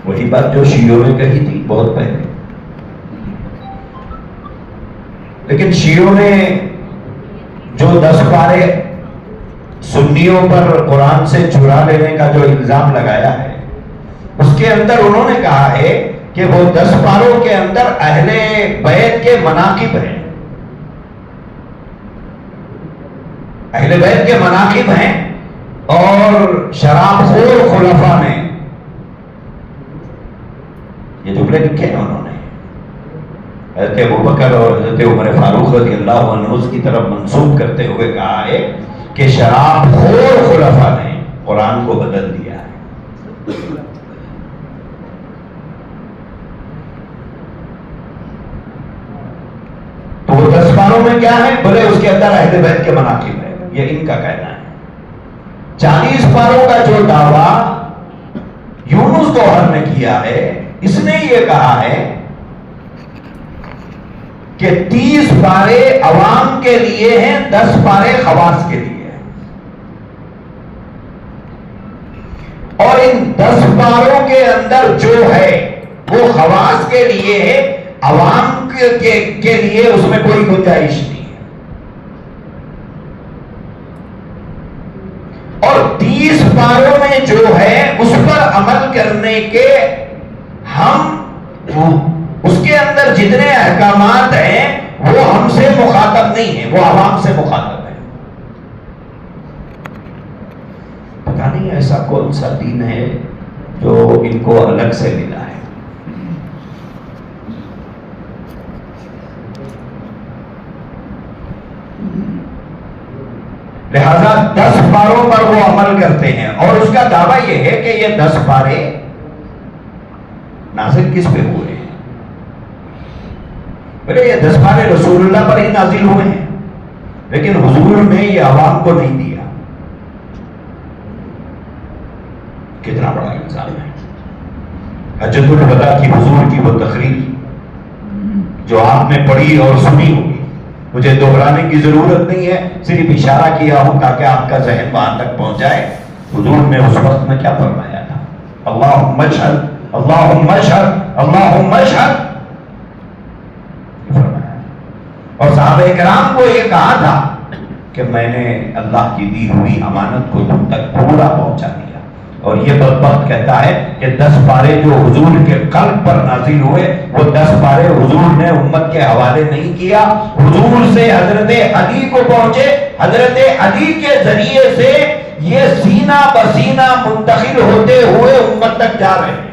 وہی بات جو شیعوں نے کہی تھی بہت پہلے. لیکن شیعوں نے جو 10 پارے سنیوں پر قرآن سے چرا لینے کا جو الزام لگایا ہے، اس کے اندر انہوں نے کہا ہے کہ وہ 10 پاروں کے اندر اہل بیت کے مناقب ہیں. اہل بیت کے مناقب ہیں اور شراب خور خلفاء نے یہ جملے لکھے ہیں انہوں نے. حضرت ابوبکر اور حضرت عمر فاروق رضی اللہ عنہ کی طرف منسوب کرتے ہوئے کہا ہے کہ شراب خور خلفاء نے قرآن کو بدل دیا ہے. تو وہ 10 پاروں میں کیا ہے؟ بولے اس کے اندر اہل بیت کے مناقب ہے، یہ ان کا کہنا ہے. 40 پاروں کا جو دعویٰ یونس گوہر نے کیا ہے، اس نے یہ کہا ہے کہ 30 پارے عوام کے لیے ہیں، 10 پارے خواص کے لیے ہیں، اور ان 10 پاروں کے اندر جو ہے وہ خواص کے لیے ہے، عوام کے لیے اس میں کوئی گنجائش نہیں ہے۔ اور 30 پاروں میں جو ہے اس پر عمل کرنے کے ہم اس کے اندر جتنے احکامات ہیں وہ ہم سے مخاطب نہیں ہیں، وہ عوام سے مخاطب ہے۔ پتہ نہیں ایسا کون سا دین ہے جو ان کو الگ سے ملا ہے۔ لہذا 10 پاروں پر وہ عمل کرتے ہیں، اور اس کا دعویٰ یہ ہے کہ یہ 10 پارے نازل کس پہ ہوئے ہیں؟ بولے یہ 10 پارے رسول اللہ پر ہی نازل ہوئے ہیں، لیکن حضور نے یہ عوام کو نہیں دیا۔ کتنا بڑا الزام ہے! حجۃ الوداع کی حضور کی وہ تقریر جو آپ نے پڑھی اور سنی ہوگی، مجھے دہرانے کی ضرورت نہیں ہے، صرف اشارہ کیا ہوں تاکہ آپ کا ذہن وہاں تک پہنچ جائے۔ حضور نے اس وقت میں کیا فرمایا تھا؟ اللہم اشہد، اللہم اشہد، اللہم اشہد فرمایا، اور صحابہ کرام کو یہ کہا تھا کہ میں نے اللہ کی دی ہوئی امانت کو تم تک پورا پہنچا دیا۔ اور یہ بدبخت کہتا ہے کہ 10 پارے جو حضور کے قلب پر نازل ہوئے وہ 10 پارے حضور نے امت کے حوالے نہیں کیا، حضور سے حضرت علی کو پہنچے، حضرت علی کے ذریعے سے یہ سینہ بسینہ منتقل ہوتے ہوئے امت تک جا رہے ہیں۔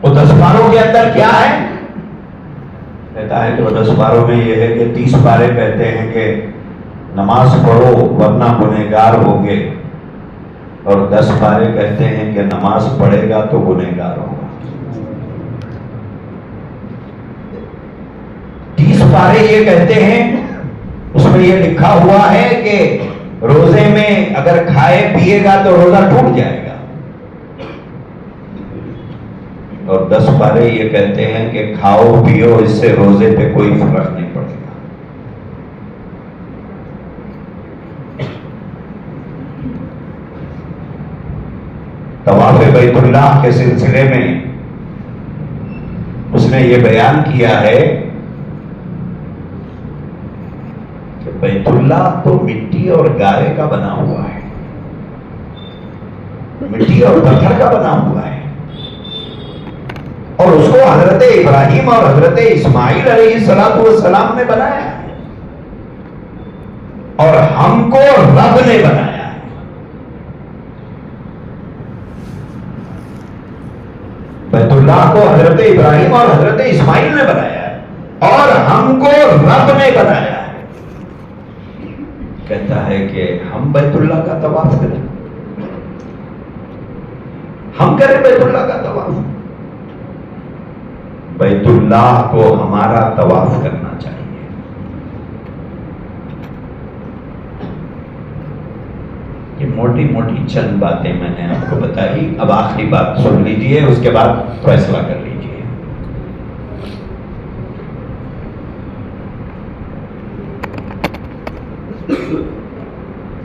وہ 10 پاروں کے اندر کیا ہے؟ کہتا ہے کہ وہ 10 پاروں میں یہ ہے کہ 30 پارے کہتے ہیں کہ نماز پڑھو ورنہ گنہگار ہوگے، اور 10 پارے کہتے ہیں کہ نماز پڑھے گا تو گنہگار ہوگا۔ 30 پارے یہ کہتے ہیں، اس میں یہ لکھا ہوا ہے کہ روزے میں اگر کھائے پیے گا تو روزہ ٹوٹ جائے گا، اور 10 پارے یہ کہتے ہیں کہ کھاؤ پیو، اس سے روزے پہ کوئی فرق نہیں پڑے گا۔ طواف بیت اللہ کے سلسلے میں اس نے یہ بیان کیا ہے کہ بیت اللہ تو مٹی اور گارے کا بنا ہوا ہے، مٹی اور پتھر کا بنا ہوا ہے، اور اس کو حضرت ابراہیم اور حضرت اسماعیل علیہ السلام نے بنایا ہے، اور ہم کو رب نے بنایا ہے۔ بیت اللہ کو حضرت ابراہیم اور حضرت اسماعیل نے بنایا ہے، اور ہم کو رب نے بنایا ہے۔ کہتا ہے کہ ہم بیت اللہ کا طواف کریں، ہم کریں بیت اللہ کا طواف۔ بیت اللہ کو ہمارا طواف کرنا چاہیے۔ یہ موٹی موٹی چند باتیں میں نے آپ کو بتائی، اب آخری بات سن لیجئے، اس کے بعد فیصلہ کر لیجئے۔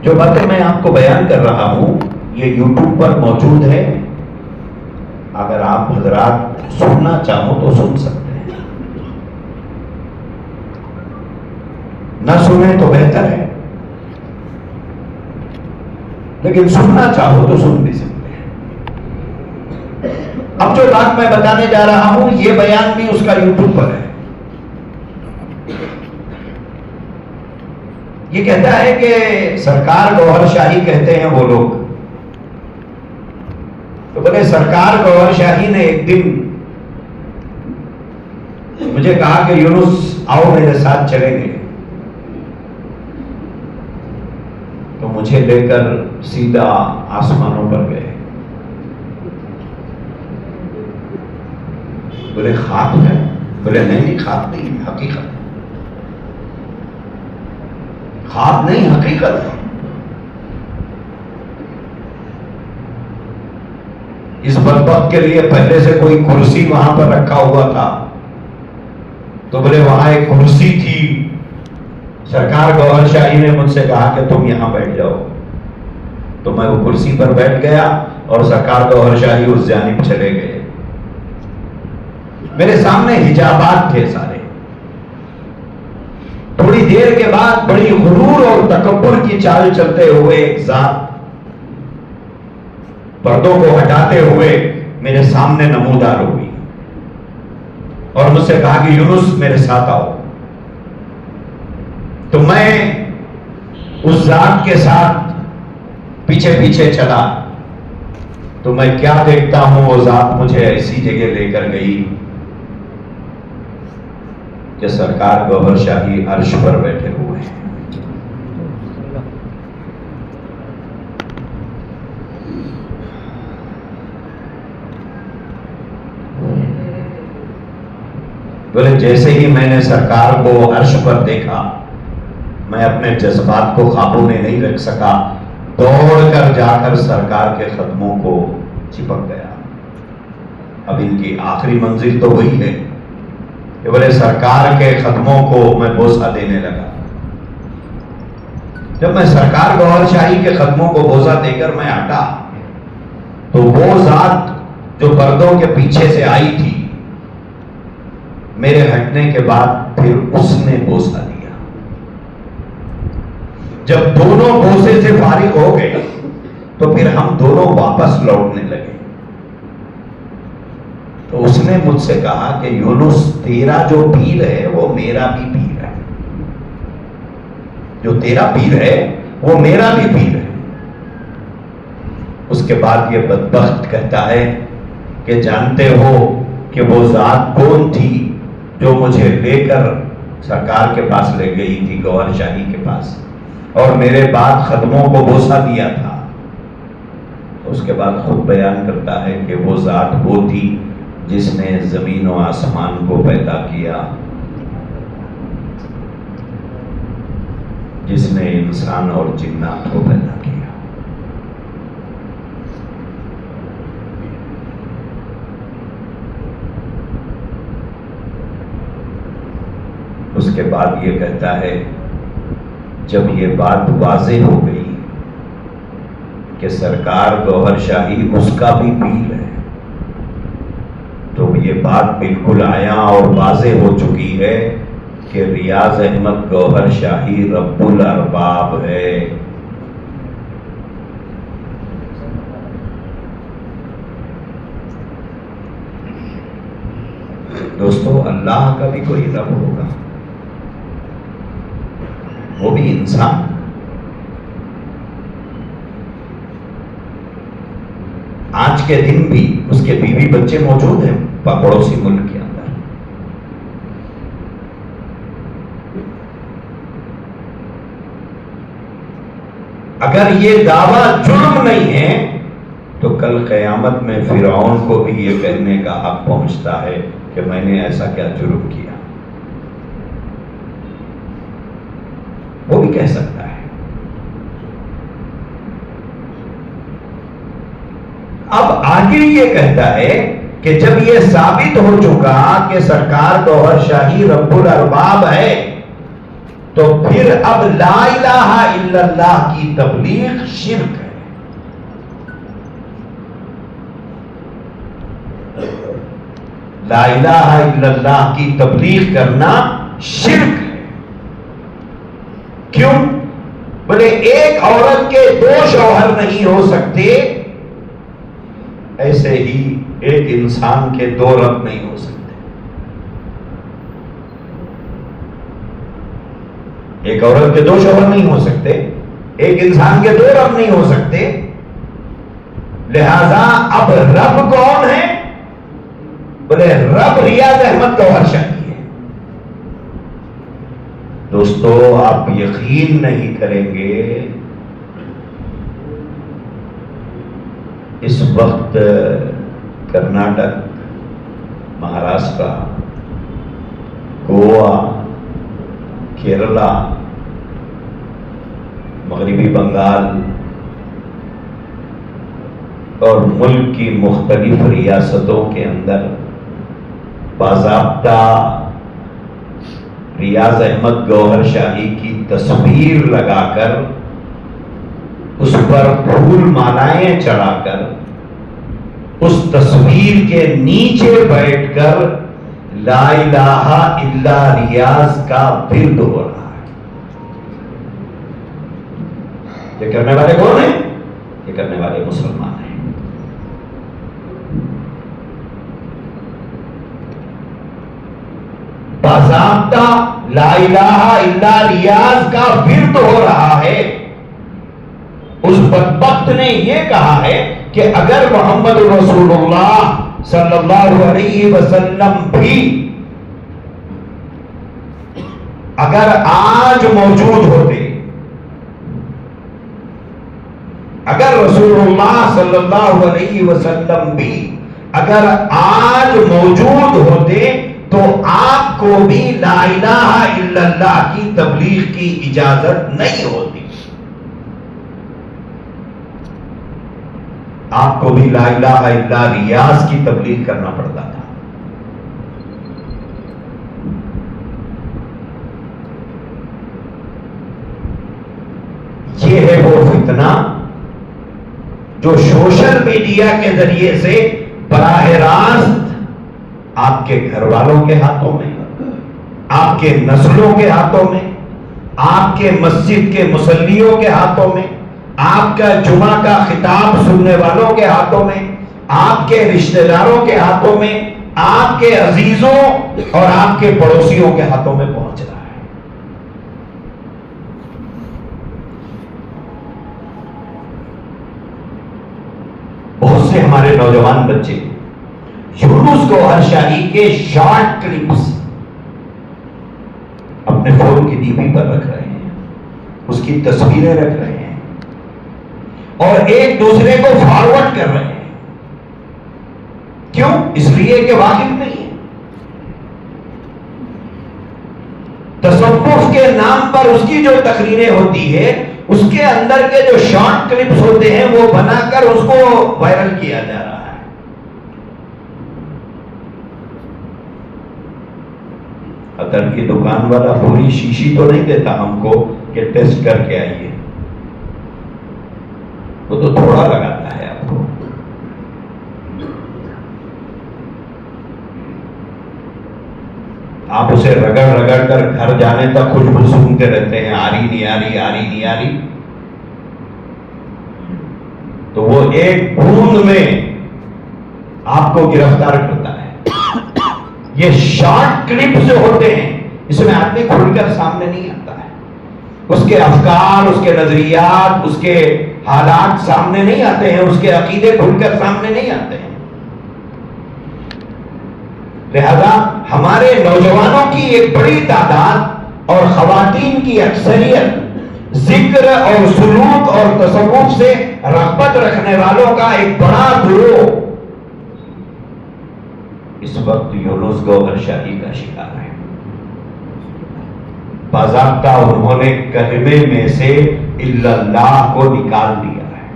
جو باتیں میں آپ کو بیان کر رہا ہوں یہ یوٹیوب پر موجود ہے، اگر آپ حضرات سننا چاہو تو سن سکتے ہیں، نہ سنیں تو بہتر ہے، لیکن سننا چاہو تو سن بھی سکتے ہیں۔ اب جو بات میں بتانے جا رہا ہوں یہ بیان بھی اس کا یوٹیوب پر ہے۔ یہ کہتا ہے کہ سرکار گوہر شاہی کہتے ہیں وہ لوگ، تو بولے سرکار گوہر شاہی نے ایک دن مجھے کہا کہ یونس آؤ میرے ساتھ چلیں گے، تو مجھے لے کر سیدھا آسمانوں پر گئے۔ بولے خواب ہے؟ بولے نہیں خواب نہیں، حقیقت، خواب نہیں حقیقت ہے۔ اس بدبخت کے لیے پہلے سے کوئی کرسی وہاں پر رکھا ہوا تھا، تو بولے وہاں ایک کرسی تھی، سرکار گوہر شاہی نے مجھ سے کہا کہ تم یہاں بیٹھ جاؤ، تو میں وہ کرسی پر بیٹھ گیا اور سرکار گوہر شاہی اس جانب چلے گئے۔ میرے سامنے حجابات تھے سارے۔ تھوڑی دیر کے بعد بڑی غرور اور تکبر کی چال چلتے ہوئے ایک ذات پردوں کو ہٹاتے ہوئے میرے سامنے نمودار ہوئی اور مجھ سے کہا کہ یونس میرے ساتھ آؤ۔ تو میں اس ذات کے ساتھ پیچھے پیچھے چلا، تو میں کیا دیکھتا ہوں، وہ ذات مجھے ایسی جگہ لے کر گئی کہ سرکار گوہر شاہی عرش پر بیٹھے ہوئے ہیں۔ بولے جیسے ہی میں نے سرکار کو عرش پر دیکھا، میں اپنے جذبات کو قابو میں نہیں رکھ سکا، دوڑ کر جا کر سرکار کے قدموں کو چپک گیا۔ اب ان کی آخری منزل تو وہی ہے کہ بولے سرکار کے قدموں کو میں بوسہ دینے لگا۔ جب میں سرکار گوہر شاہی کے قدموں کو بوسہ دے کر میں ہٹا، تو وہ ذات جو پردوں کے پیچھے سے آئی تھی، میرے ہٹنے کے بعد پھر اس نے بوسہ دیا۔ جب دونوں بوسے سے فارغ ہو گئے تو پھر ہم دونوں واپس لوٹنے لگے۔ تو اس نے مجھ سے کہا کہ یونس تیرا جو پیر ہے وہ میرا بھی پیر ہے، جو تیرا پیر ہے وہ میرا بھی پیر ہے۔ اس کے بعد یہ بدبخت کہتا ہے کہ جانتے ہو کہ وہ ذات کون تھی جو مجھے لے کر سرکار کے پاس لے گئی تھی، گوہر شاہی کے پاس، اور میرے بعد قدموں کو بوسہ دیا تھا۔ اس کے بعد خود بیان کرتا ہے کہ وہ ذات وہ تھی جس نے زمین و آسمان کو پیدا کیا، جس نے انسان اور جنات کو پیدا کیا۔ اس کے بعد یہ کہتا ہے جب یہ بات واضح ہو گئی کہ سرکار گوہر شاہی اس کا بھی پیر ہے، تو یہ بات بالکل عیاں اور واضح ہو چکی ہے کہ ریاض احمد گوہر شاہی رب الارباب ہے۔ دوستو، اللہ کا بھی کوئی رب ہوگا، وہ بھی انسان۔ آج کے دن بھی اس کے بیوی بچے موجود ہیں پڑوسی ملک کے اندر۔ اگر یہ دعویٰ جرم نہیں ہے تو کل قیامت میں فرعون کو بھی یہ کہنے کا حق پہنچتا ہے کہ میں نے ایسا کیا جرم کیا، وہ بھی کہہ سکتا ہے۔ اب آگے یہ کہتا ہے کہ جب یہ ثابت ہو چکا کہ سرکار گوہر شاہی رب الارباب ہے، تو پھر اب لا الہ الا اللہ کی تبلیغ شرک ہے۔ لا الہ الا اللہ کی تبلیغ کرنا شرک ہے۔ کیوں؟ بولے ایک عورت کے دو شوہر نہیں ہو سکتے، ایسے ہی ایک انسان کے دو رب نہیں ہو سکتے۔ ایک عورت کے دو شوہر نہیں ہو سکتے، ایک انسان کے دو رب نہیں ہو سکتے، لہذا اب رب کون ہے؟ بولے رب ریاض احمد گوہر شاہی ہے۔ دوستو، آپ یقین نہیں کریں گے، اس وقت کرناٹک، مہاراشٹر، گوا، کیرلا، مغربی بنگال، اور ملک کی مختلف ریاستوں کے اندر باضابطہ ریاض احمد گوہر شاہی کی تصویر لگا کر اس پر پھول مالائیں چڑھا کر اس تصویر کے نیچے بیٹھ کر لا الہ الا ریاض کا ورد ہو رہا ہے. یہ کرنے والے کون ہیں؟ یہ کرنے والے مسلمان ہیں. باضابطہ لا الہ الا ریاض کا ورد ہو رہا ہے. اس بدبخت نے یہ کہا ہے کہ اگر محمد رسول اللہ صلی اللہ علیہ وسلم بھی اگر آج موجود ہوتے، اگر رسول اللہ صلی اللہ علیہ وسلم بھی اگر آج موجود ہوتے تو آپ کو بھی لا الہ الا اللہ کی تبلیغ کی اجازت نہیں ہوتی. آپ کو بھی لا الہ الا ریاض کی تبلیغ کرنا پڑتا تھا. یہ ہے وہ فتنہ جو سوشل میڈیا کے ذریعے سے براہ راست آپ کے گھر والوں کے ہاتھوں میں، آپ کے نسلوں کے ہاتھوں میں، آپ کے مسجد کے مصلیوں کے ہاتھوں میں، آپ کا جمعہ کا خطاب سننے والوں کے ہاتھوں میں، آپ کے رشتہ داروں کے ہاتھوں میں، آپ کے عزیزوں اور آپ کے پڑوسیوں کے ہاتھوں میں پہنچ رہا ہے. بہت سے ہمارے نوجوان بچے یونس گوہر شاہی کے شارٹ کلپس اپنے فون کی ڈی پی پر رکھ رہے ہیں، اس کی تصویریں رکھ رہے ہیں اور ایک دوسرے کو فارورڈ کر رہے ہیں. کیوں؟ اس لیے کہ واقف نہیں ہے. تصوف کے نام پر اس کی جو تقریریں ہوتی ہے، اس کے اندر کے جو شارٹ کلپس ہوتے ہیں وہ بنا کر اس کو وائرل کیا جا رہا ہے. عطر کی دکان والا پوری شیشی تو نہیں دیتا ہم کو کہ ٹیسٹ کر کے آئیے، وہ تو تھوڑا لگاتا ہے آپ کو. آپ اسے رگڑ رگڑ کر گھر جانے تک خوشبو سونگتے رہتے ہیں، آ رہی نہیں آ رہی، آ رہی نہیں آ رہی. تو وہ ایک بوند میں آپ کو گرفتار کرتا ہے. یہ شارٹ کلپس جو ہوتے ہیں اس میں آدمی کھل کر سامنے نہیں آتا ہے، اس کے افکار، اس کے نظریات، اس کے حالات سامنے نہیں آتے ہیں، اس کے عقیدے کھل کر سامنے نہیں آتے ہیں. لہذا ہمارے نوجوانوں کی ایک بڑی تعداد اور خواتین کی اکثریت ذکر اور سلوک اور تصوف سے رغبت رکھنے والوں کا ایک بڑا گروہ اس وقت یونس گوہر شاہی کا شکار ہے. باضابطہ انہوں نے کلمے میں سے الا اللہ کو نکال دیا ہے.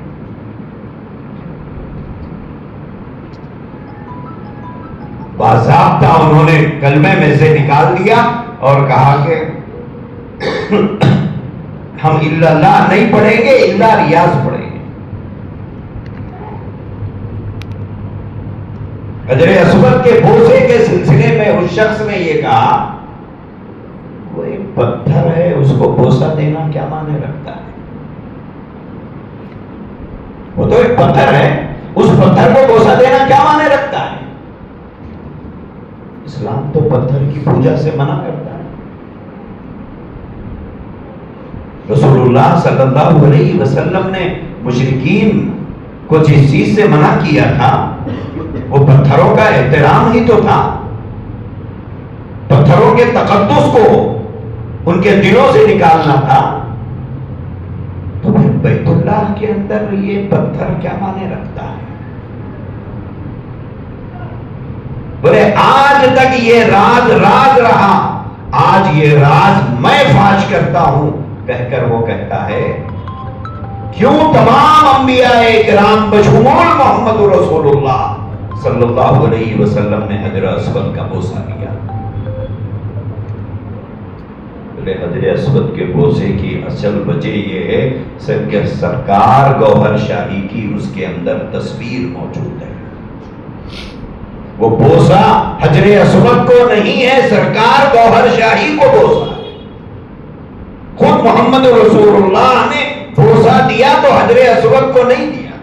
باضابطہ انہوں نے کلمے میں سے نکال دیا اور کہا کہ ہم الا اللہ نہیں پڑھیں گے، الا ریاض پڑھیں گے. حجر اسود کے بوسے کے سلسلے میں اس شخص نے یہ کہا وہ ایک پتھر ہے، اس کو بوسہ دینا کیا معنی رکھتا ہے؟ وہ تو ایک پتھر ہے، اس پتھر کو بوسہ دینا کیا معنی رکھتا ہے؟ اسلام تو پتھر کی پوجا سے منع کرتا ہے. رسول اللہ صلی اللہ علیہ وسلم نے مشرکین کو جس چیز سے منع کیا تھا وہ پتھروں کا احترام ہی تو تھا. پتھروں کے تقدس کو ان کے دلوں سے نکالنا تھا. تو پھر بیت اللہ کے اندر یہ پتھر کیا معنی رکھتا ہے؟ بولے آج تک یہ راز راز رہا، آج یہ راز میں فاش کرتا ہوں، کہہ کر وہ کہتا ہے کیوں تمام انبیاء کرام بشمول محمد رسول اللہ صلی اللہ علیہ وسلم نے حجر اسود کا بوسہ لیا؟ حجر اسود کے بوسے کی اصل وجہ یہ ہے کہ سرکار گوہر شاہی کی اس کے اندر تصویر موجود ہے. وہ بوسہ حجر اسود کو نہیں ہے، سرکار گوہر شاہی کو بوسہ. خود محمد رسول اللہ نے بوسہ دیا تو حجر اسود کو نہیں دیا.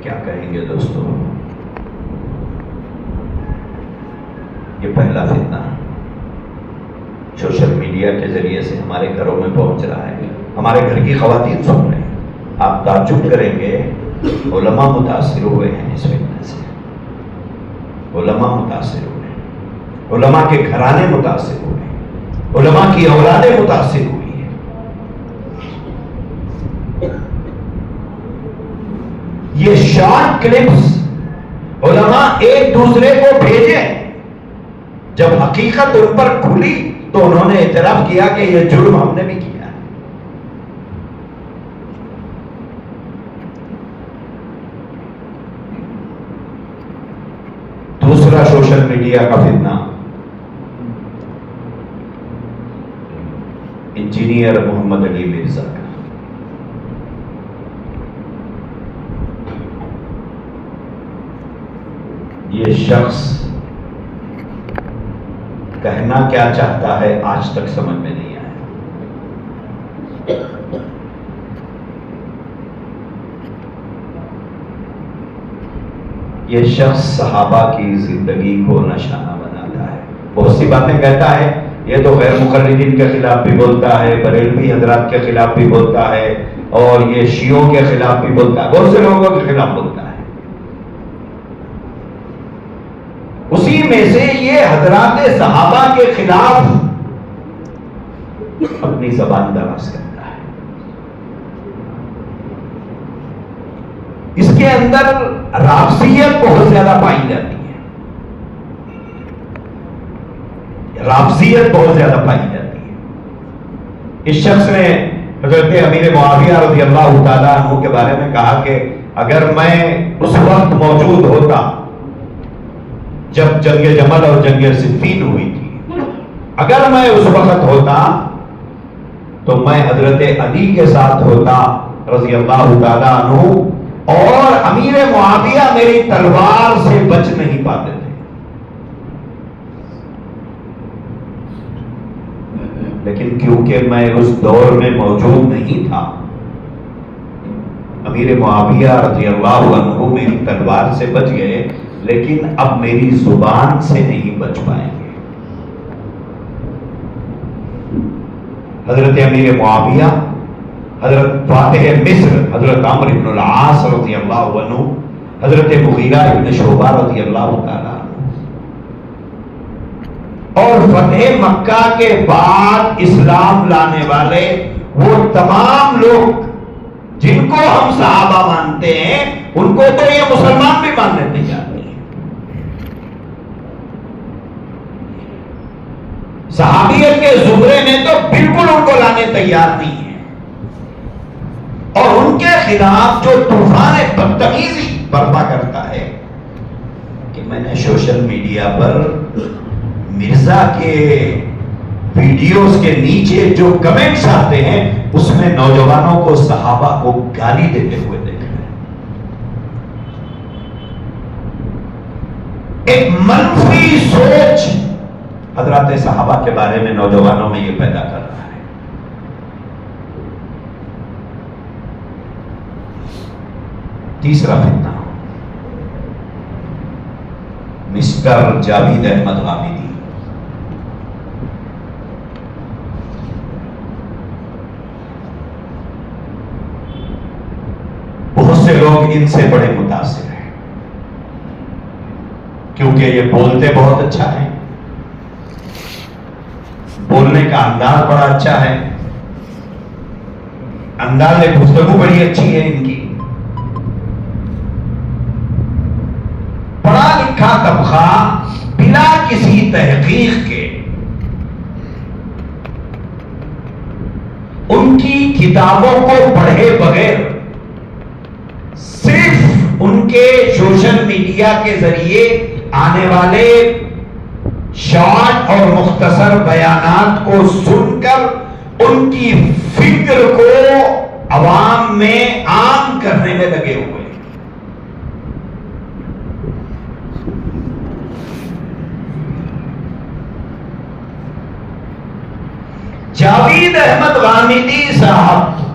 کیا کہیں گے دوستو؟ یہ پہلا فتنہ سوشل میڈیا کے ذریعے سے ہمارے گھروں میں پہنچ رہا ہے. ہمارے گھر کی خواتین سن رہے ہیں. آپ تعجب کریں گے، علماء متاثر ہوئے ہیں اس فتنہ سے. علماء متاثر ہوئے ہیں، علماء کے گھرانے متاثر ہوئے ہیں، علماء کی اولادیں متاثر ہوئی ہیں. یہ شارٹ کلپس علماء ایک دوسرے کو بھیجے. جب حقیقت ان پر کھلی تو انہوں نے اعتراف کیا کہ یہ جرم ہم نے بھی کیا ہے. دوسرا سوشل میڈیا کا فتنہ، انجینئر محمد علی مرزا کا. یہ شخص کہنا کیا چاہتا ہے آج تک سمجھ میں نہیں آیا. یہ شخص صحابہ کی زندگی کو نشانہ بناتا ہے. بہت سی باتیں کہتا ہے. یہ تو غیر مقلدین کے خلاف بھی بولتا ہے، بریلوی حضرات کے خلاف بھی بولتا ہے، اور یہ شیعوں کے خلاف بھی بولتا ہے، بہت سے لوگوں کے خلاف بولتا ہے. اسی میں سے یہ حضرات صحابہ کے خلاف اپنی زبان دراز کرتا ہے. اس کے اندر رافضیت بہت زیادہ پائی جاتی ہے. رافضیت بہت زیادہ پائی جاتی ہے. اس شخص نے حضرت امیر معاویہ رضی اللہ تعالیٰ عنہ کے بارے میں کہا کہ اگر میں اس وقت موجود ہوتا جب جنگ جمل اور جنگ صفین ہوئی تھی، اگر میں اس وقت ہوتا تو میں حضرت علی کے ساتھ ہوتا رضی اللہ تعالیٰ عنہ، اور امیر معاویہ میری تلوار سے بچ نہیں پاتے تھے. لیکن کیونکہ میں اس دور میں موجود نہیں تھا، امیر معاویہ رضی اللہ عنہ میری تلوار سے بچ گئے، لیکن اب میری زبان سے نہیں بچ پائیں گے. حضرت امیر معاویہ، حضرت فاتح مصر حضرت عمرو بن العاص رضی اللہ عنہ، حضرت مغیرہ بن شعبہ رضی اللہ تعالیٰ عنہ، اور فتح مکہ کے بعد اسلام لانے والے وہ تمام لوگ جن کو ہم صحابہ مانتے ہیں، ان کو تو یہ مسلمان بھی ماننے نہیں جاتے. صحابیت کے زمرے نے تو بالکل ان کو لانے تیار نہیں ہے، اور ان کے خلاف جو طوفان بدتمیزی برپا کرتا ہے کہ میں نے سوشل میڈیا پر مرزا کے ویڈیوز کے نیچے جو کمنٹس آتے ہیں اس میں نوجوانوں کو صحابہ کو گالی دیتے ہوئے دیکھا ہے. ایک منفی سوچ حضرات صحابہ کے بارے میں نوجوانوں میں یہ پیدا کر رہا ہے. تیسرا فتنہ، مسٹر جاوید احمد غامدی. بہت سے لوگ ان سے بڑے متاثر ہیں کیونکہ یہ بولتے بہت اچھا ہے، بولنے کا انداز بڑا اچھا ہے، انداز گفتگو بڑی اچھی ہے ان کی. پڑھا لکھا طبقہ بلا کسی تحقیق کے کتابوں کو پڑھے بغیر صرف ان کے سوشل میڈیا کے ذریعے آنے والے شارٹ اور مختصر بیانات کو سن کر ان کی فکر کو عوام میں عام کرنے میں لگے ہوئے. جاوید احمد غامدی صاحب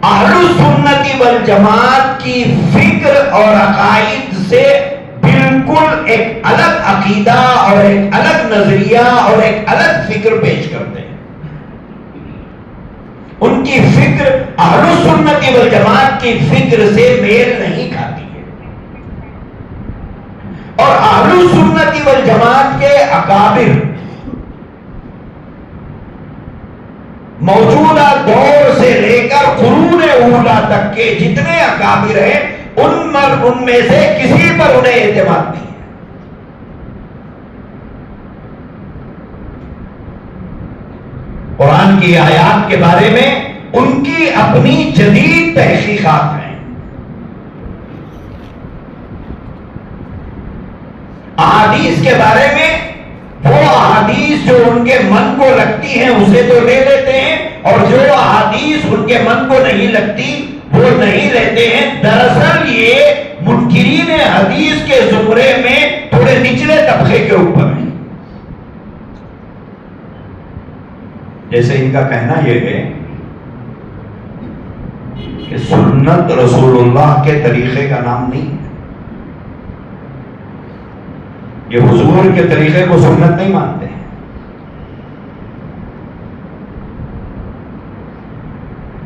اہل السنت والجماعت کی فکر اور عقائد سے بالکل ایک الگ عقیدہ اور ایک الگ نظریہ اور ایک الگ فکر پیش کرتے ہیں. ان کی فکر اہل السنت والجماعت کی فکر سے میل نہیں کھاتی ہے. اور اہل السنت والجماعت کے اکابر موجودہ دور سے لے کر قرون اولا تک کے جتنے اکابر ہیں ان میں سے کسی پر انہیں اعتماد نہیں ہے. قرآن کی آیات کے بارے میں ان کی اپنی جدید تحقیقات ہیں. احادیث کے بارے میں وہ احادیث جو ان کے من کو لگتی ہیں اسے تو لے لیتے ہیں اور جو احادیث ان کے من کو نہیں لگتی وہ نہیں لیتے ہیں. دراصل یہ منکرین حدیث کے زمرے میں تھوڑے نچلے طبقے کے اوپر ہیں. جیسے ان کا کہنا یہ ہے کہ سنت رسول اللہ کے طریقے کا نام نہیں ہے. یہ حضور کے طریقے کو سنت نہیں مانتے ہیں.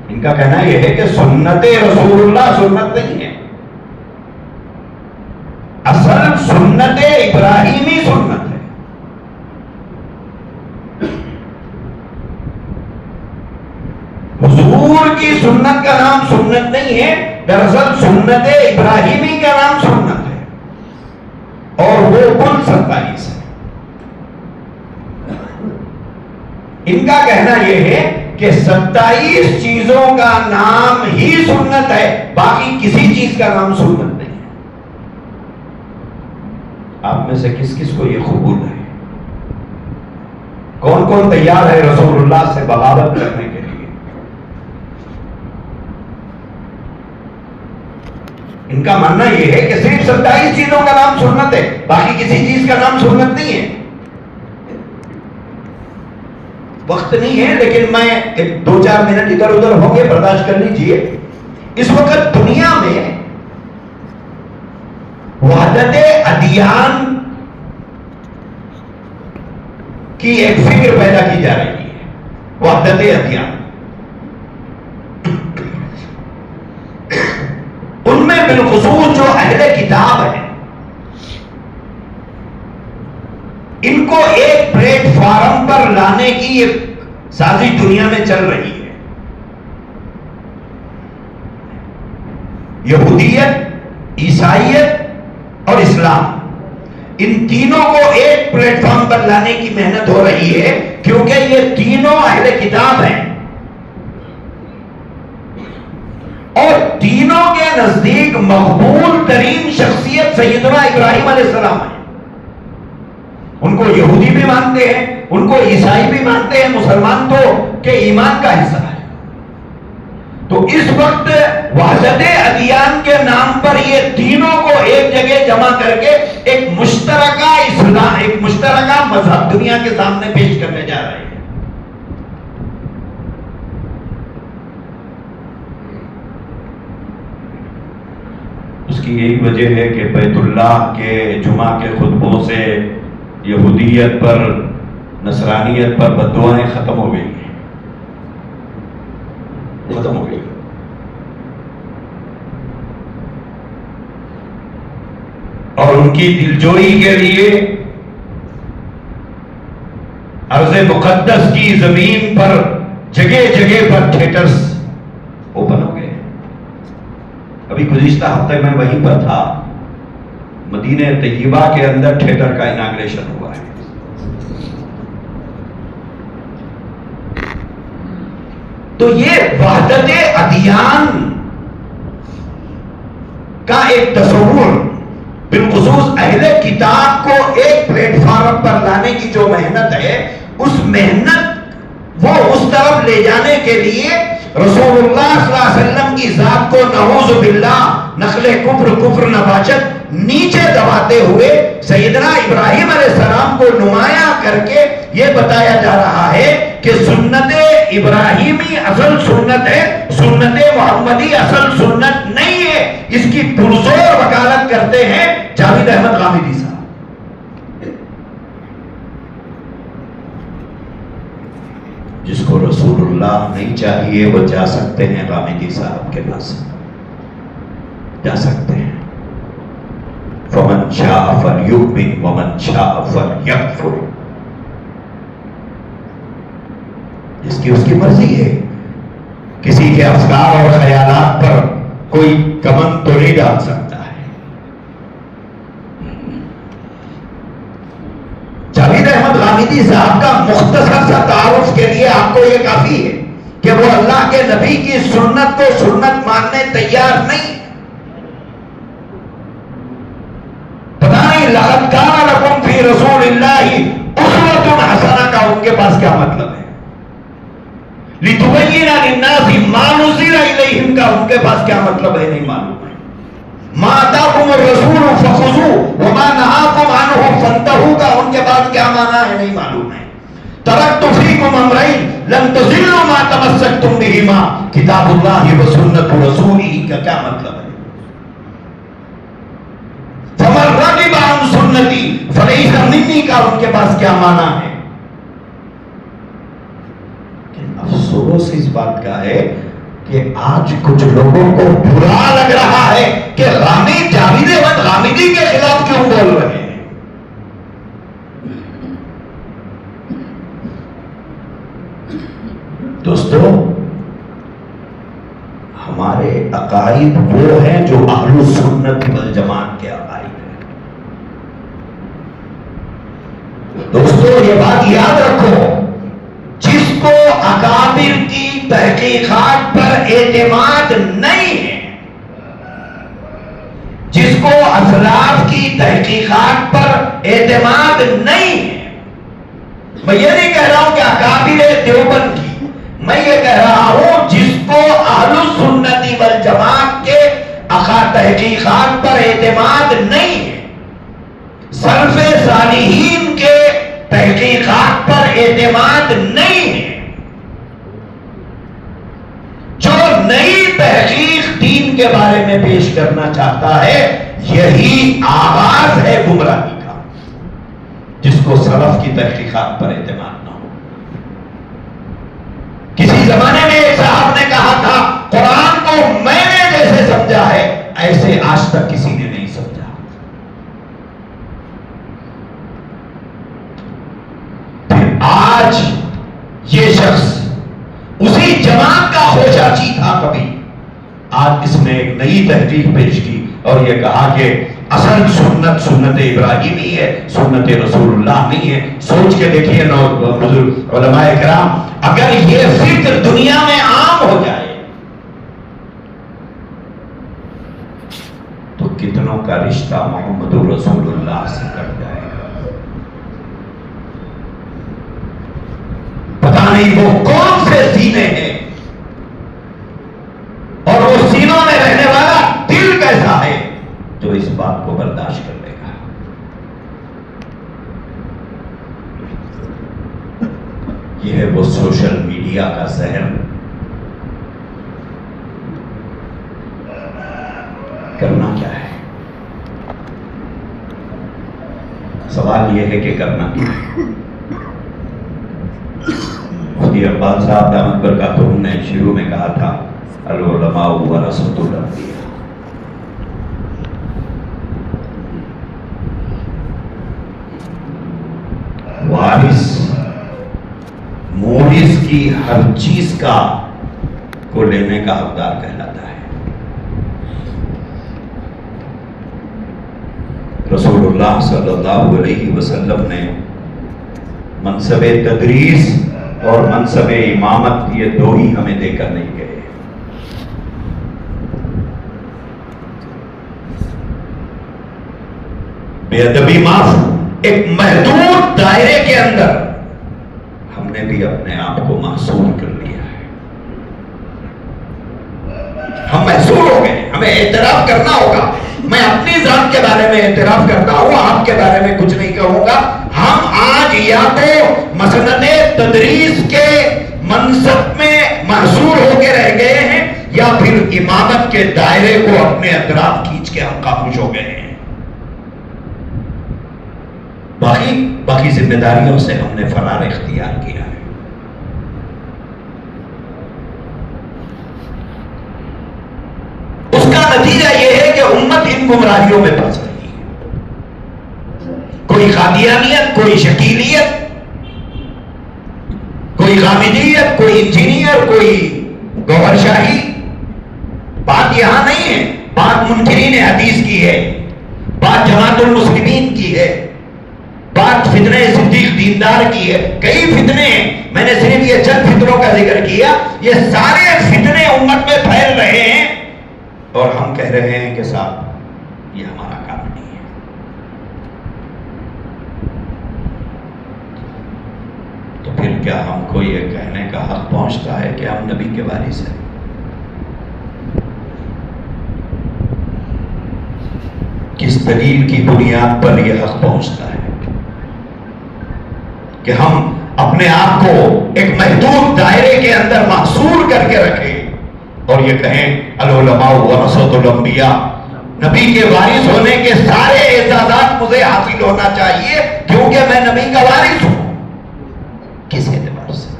ان کا کہنا یہ ہے کہ سنت رسول اللہ سنت نہیں ہے. اصل سنت ابراہیمی سنت ہے. حضور کی سنت کا نام سنت نہیں ہے. دراصل سنت ابراہیمی کا نام سنت ہے اور وہ کل 27 ہے. ان کا کہنا یہ ہے کہ 27 چیزوں کا نام ہی سنت ہے, باقی کسی چیز کا نام سنت نہیں ہے. آپ میں سے کس کس کو یہ قبول ہے؟ کون کون تیار ہے رسول اللہ سے بغاوت کرنے کے لیے؟ ان کا ماننا یہ ہے کہ صرف 27 چیزوں کا نام سنت ہے, باقی کسی چیز کا نام سنت نہیں ہے. وقت نہیں ہے لیکن میں 2-4 منٹ ادھر ادھر ہوں گے, برداشت کر لیجئے. اس وقت دنیا میں وحدت ادیان کی ایک فکر پیدا کی جا رہی ہے. وحدت ادیان, ان میں بالخصوص جو اہل کتاب ہیں ان کو ایک پلیٹ فارم پر لانے کی ایک سازش دنیا میں چل رہی ہے. یہودیت, عیسائیت اور اسلام, ان تینوں کو ایک پلیٹ فارم پر لانے کی محنت ہو رہی ہے کیونکہ یہ تینوں اہل کتاب ہیں اور تینوں کے نزدیک مقبول ترین شخصیت سیدنا ابراہیم علیہ السلام ہے. ان کو یہودی بھی مانتے ہیں, ان کو عیسائی بھی مانتے ہیں, مسلمان تو کہ ایمان کا حصہ ہے. تو اس وقت وحدت ادیان کے نام پر یہ تینوں کو ایک جگہ جمع کر کے ایک مشترکہ اسلام, ایک مشترکہ مذہب دنیا کے سامنے پیش کرنے جا رہے ہیں. اس کی یہی وجہ ہے کہ بیت اللہ کے جمعہ کے خطبوں سے یہودیت پر, نصرانیت پر بددعائیں ختم ہو گئی ہیں, ختم ہو گئی. اور ان کی دلجوئی کے لیے ارض مقدس کی زمین پر جگہ جگہ پر تھیٹرز اوپن ہو گئے. ابھی گزشتہ ہفتے میں وہیں پر تھا, مدینہ طیبہ کے اندر تھیٹر کا اناگریشن ہوا ہے. تو یہ وحدت ادیان کا ایک تصور، بالخصوص اہل کتاب کو ایک پلیٹ فارم پر لانے کی جو محنت ہے، اس محنت وہ اس طرف لے جانے کے لیے رسول اللہ صلی اللہ علیہ وسلم کی ذات کو نعوذ باللہ نخل کفر نباشت نیچے دباتے ہوئے سیدنا ابراہیم علیہ السلام کو نمایاں کر کے یہ بتایا جا رہا ہے کہ سنت ابراہیمی اصل سنت ہے، سنت محمدی اصل سنت نہیں ہے۔ اس کی پرزور وکالت کرتے ہیں جاوید احمد غامدی صاحب۔ جس کو رسول اللہ نہیں چاہیے وہ جا سکتے ہیں غامدی صاحب کے پاس، جا سکتے ہیں۔ فمن شاء فلیؤمن ومن شاء فلیکفر، اس کی مرضی ہے، کسی کے افکار اور خیالات پر کوئی کمن تو نہیں ڈال سکتا ہے۔ جاوید احمد غامدی صاحب کا مختصر سا تعارف کے لیے آپ کو یہ کافی ہے کہ وہ اللہ کے نبی کی سنت کو سنت ماننے تیار نہیں۔ پتہ نہیں لقد کان لکم فی رسول اللہ اسوۃ حسنہ کا ان کے پاس کیا مطلب ہے، لتبین للناس ما نزل الیہم کا ان کے پاس کیا مطلب ہے نہیں معلوم ہے۔ ما آتاکم الرسول فخذوہ وما نہاکم عنہ فانتہوا کا ان کے پاس کیا معنی ہے نہیں معلوم ہے۔ ترکت فیکم امرین لن تضلوا ما تمسکتم بہما کتاب اللہ و سنت رسولہ کا کیا مطلب ہے۔ فمن رغب عن سنتی فلیس منی کا ان کے پاس کیا معنی ہے۔ افسوس اس بات کا ہے کہ آج کچھ لوگوں کو برا لگ رہا ہے کہ جاوید احمد غامدی کے خلاف کیوں بول رہے ہیں۔ دوستو، ہمارے عقائد وہ ہیں جو اہل السنت والجماعت کے عقائد ہیں۔ دوستو یہ بات یاد رکھو، جس کو اکابر کی تحقیقات پر اعتماد نہیں ہے، جس کو اسلاف کی تحقیقات پر اعتماد نہیں ہے، میں یہ نہیں کہہ رہا ہوں کہ اکابر دیوبند کی، میں یہ کہہ رہا ہوں جس کو اہل السنت والجماعت کے تحقیقات پر اعتماد نہیں ہے، سلف صالحین کے تحقیقات پر اعتماد نہیں ہے، جو نئی تحقیق دین کے بارے میں پیش کرنا چاہتا ہے، یہی آغاز ہے گمراہی کا، جس کو سلف کی تحقیقات پر اعتماد نہ ہو۔ کسی زمانے میں ایک صاحب نے کہا تھا قرآن کو میں نے جیسے سمجھا ہے ایسے آج تک کسی نے نہیں سمجھا۔ آج یہ شخص اسی جماعت کا خوشاچی تھا کبھی، آج اس نے ایک نئی تحقیق پیش کی اور یہ کہا کہ اصل سنت سنت ابراہیمی ہے، سنت رسول اللہ نہیں ہے۔ سوچ کے دیکھیے بزرگ علماء کرام، اگر یہ فکر دنیا میں عام ہو جائے تو کتنوں کا رشتہ محمد رسول اللہ سے کٹ جائے گا۔ پتہ نہیں وہ کون سے سینے ہیں اور وہ سینوں میں رہنے والا دل کیسا ہے جو اس بات کو برداشت کر لے گا۔ یہ ہے وہ سوشل میڈیا کا زہر۔ کرنا کیا ہے؟ سوال یہ ہے کہ کرنا کیا ہے؟ مفتی اقبال صاحب دامت برکاتہم نے شروع میں کہا تھا العلماء ورثۃ الانبیاء، وارث مورث کی ہر چیز کا کو لینے کا حقدار کہلاتا ہے۔ رسول اللہ صلی اللہ علیہ وسلم نے منصب تدریس اور منصب امامت، یہ دو ہی ہمیں دے کر نہیں گئے۔ بے ادبی معاف، ایک محدود دائرے کے اندر ہم نے بھی اپنے آپ کو محصور کر لیا ہے۔ ہم محصور ہو گئے، ہمیں اعتراف کرنا ہوگا۔ میں اپنی ذات کے بارے میں اعتراف کرتا ہوں، آپ کے بارے میں کچھ نہیں کہوں گا۔ ہم آج یا تو مسند تدریس کے منصب میں محصور ہو کے رہ گئے ہیں، یا پھر امامت کے دائرے کو اپنے اطراف کھینچ کے ہم خاموش ہو گئے ہیں۔ باقی ذمہ داریوں سے ہم نے فرار اختیار کیا ہے۔ اس کا نتیجہ یہ ہے کہ امت ان گمراہیوں میں پھنس رہی ہے۔ کوئی قادیانیت، کوئی شکیلیت، کوئی غامدیت، کوئی انجینئر، کوئی گوہر شاہی۔ بات یہاں نہیں ہے، بات منکرین حدیث کی ہے، بات جماعت المسلمین کی ہے، بات فتنہ صدیق دیندار کی ہے۔ کئی فتنے ہیں، میں نے صرف یہ چند فتنوں کا ذکر کیا۔ یہ سارے فتنے امت میں پھیل رہے ہیں اور ہم کہہ رہے ہیں کہ صاحب یہ ہمارا کام نہیں ہے۔ تو پھر کیا ہم کو یہ کہنے کا حق پہنچتا ہے کہ ہم نبی کے وارث ہیں؟ کس دلیل کی بنیاد پر یہ حق پہنچتا ہے کہ ہم اپنے آپ کو ایک محدود دائرے کے اندر محصور کر کے رکھیں اور یہ کہیں العلماء ورثۃ الانبیاء، نبی کے وارث ہونے کے سارے اعزازات مجھے حاصل ہونا چاہیے کیونکہ میں نبی کا وارث ہوں؟ کس اعتبار سے؟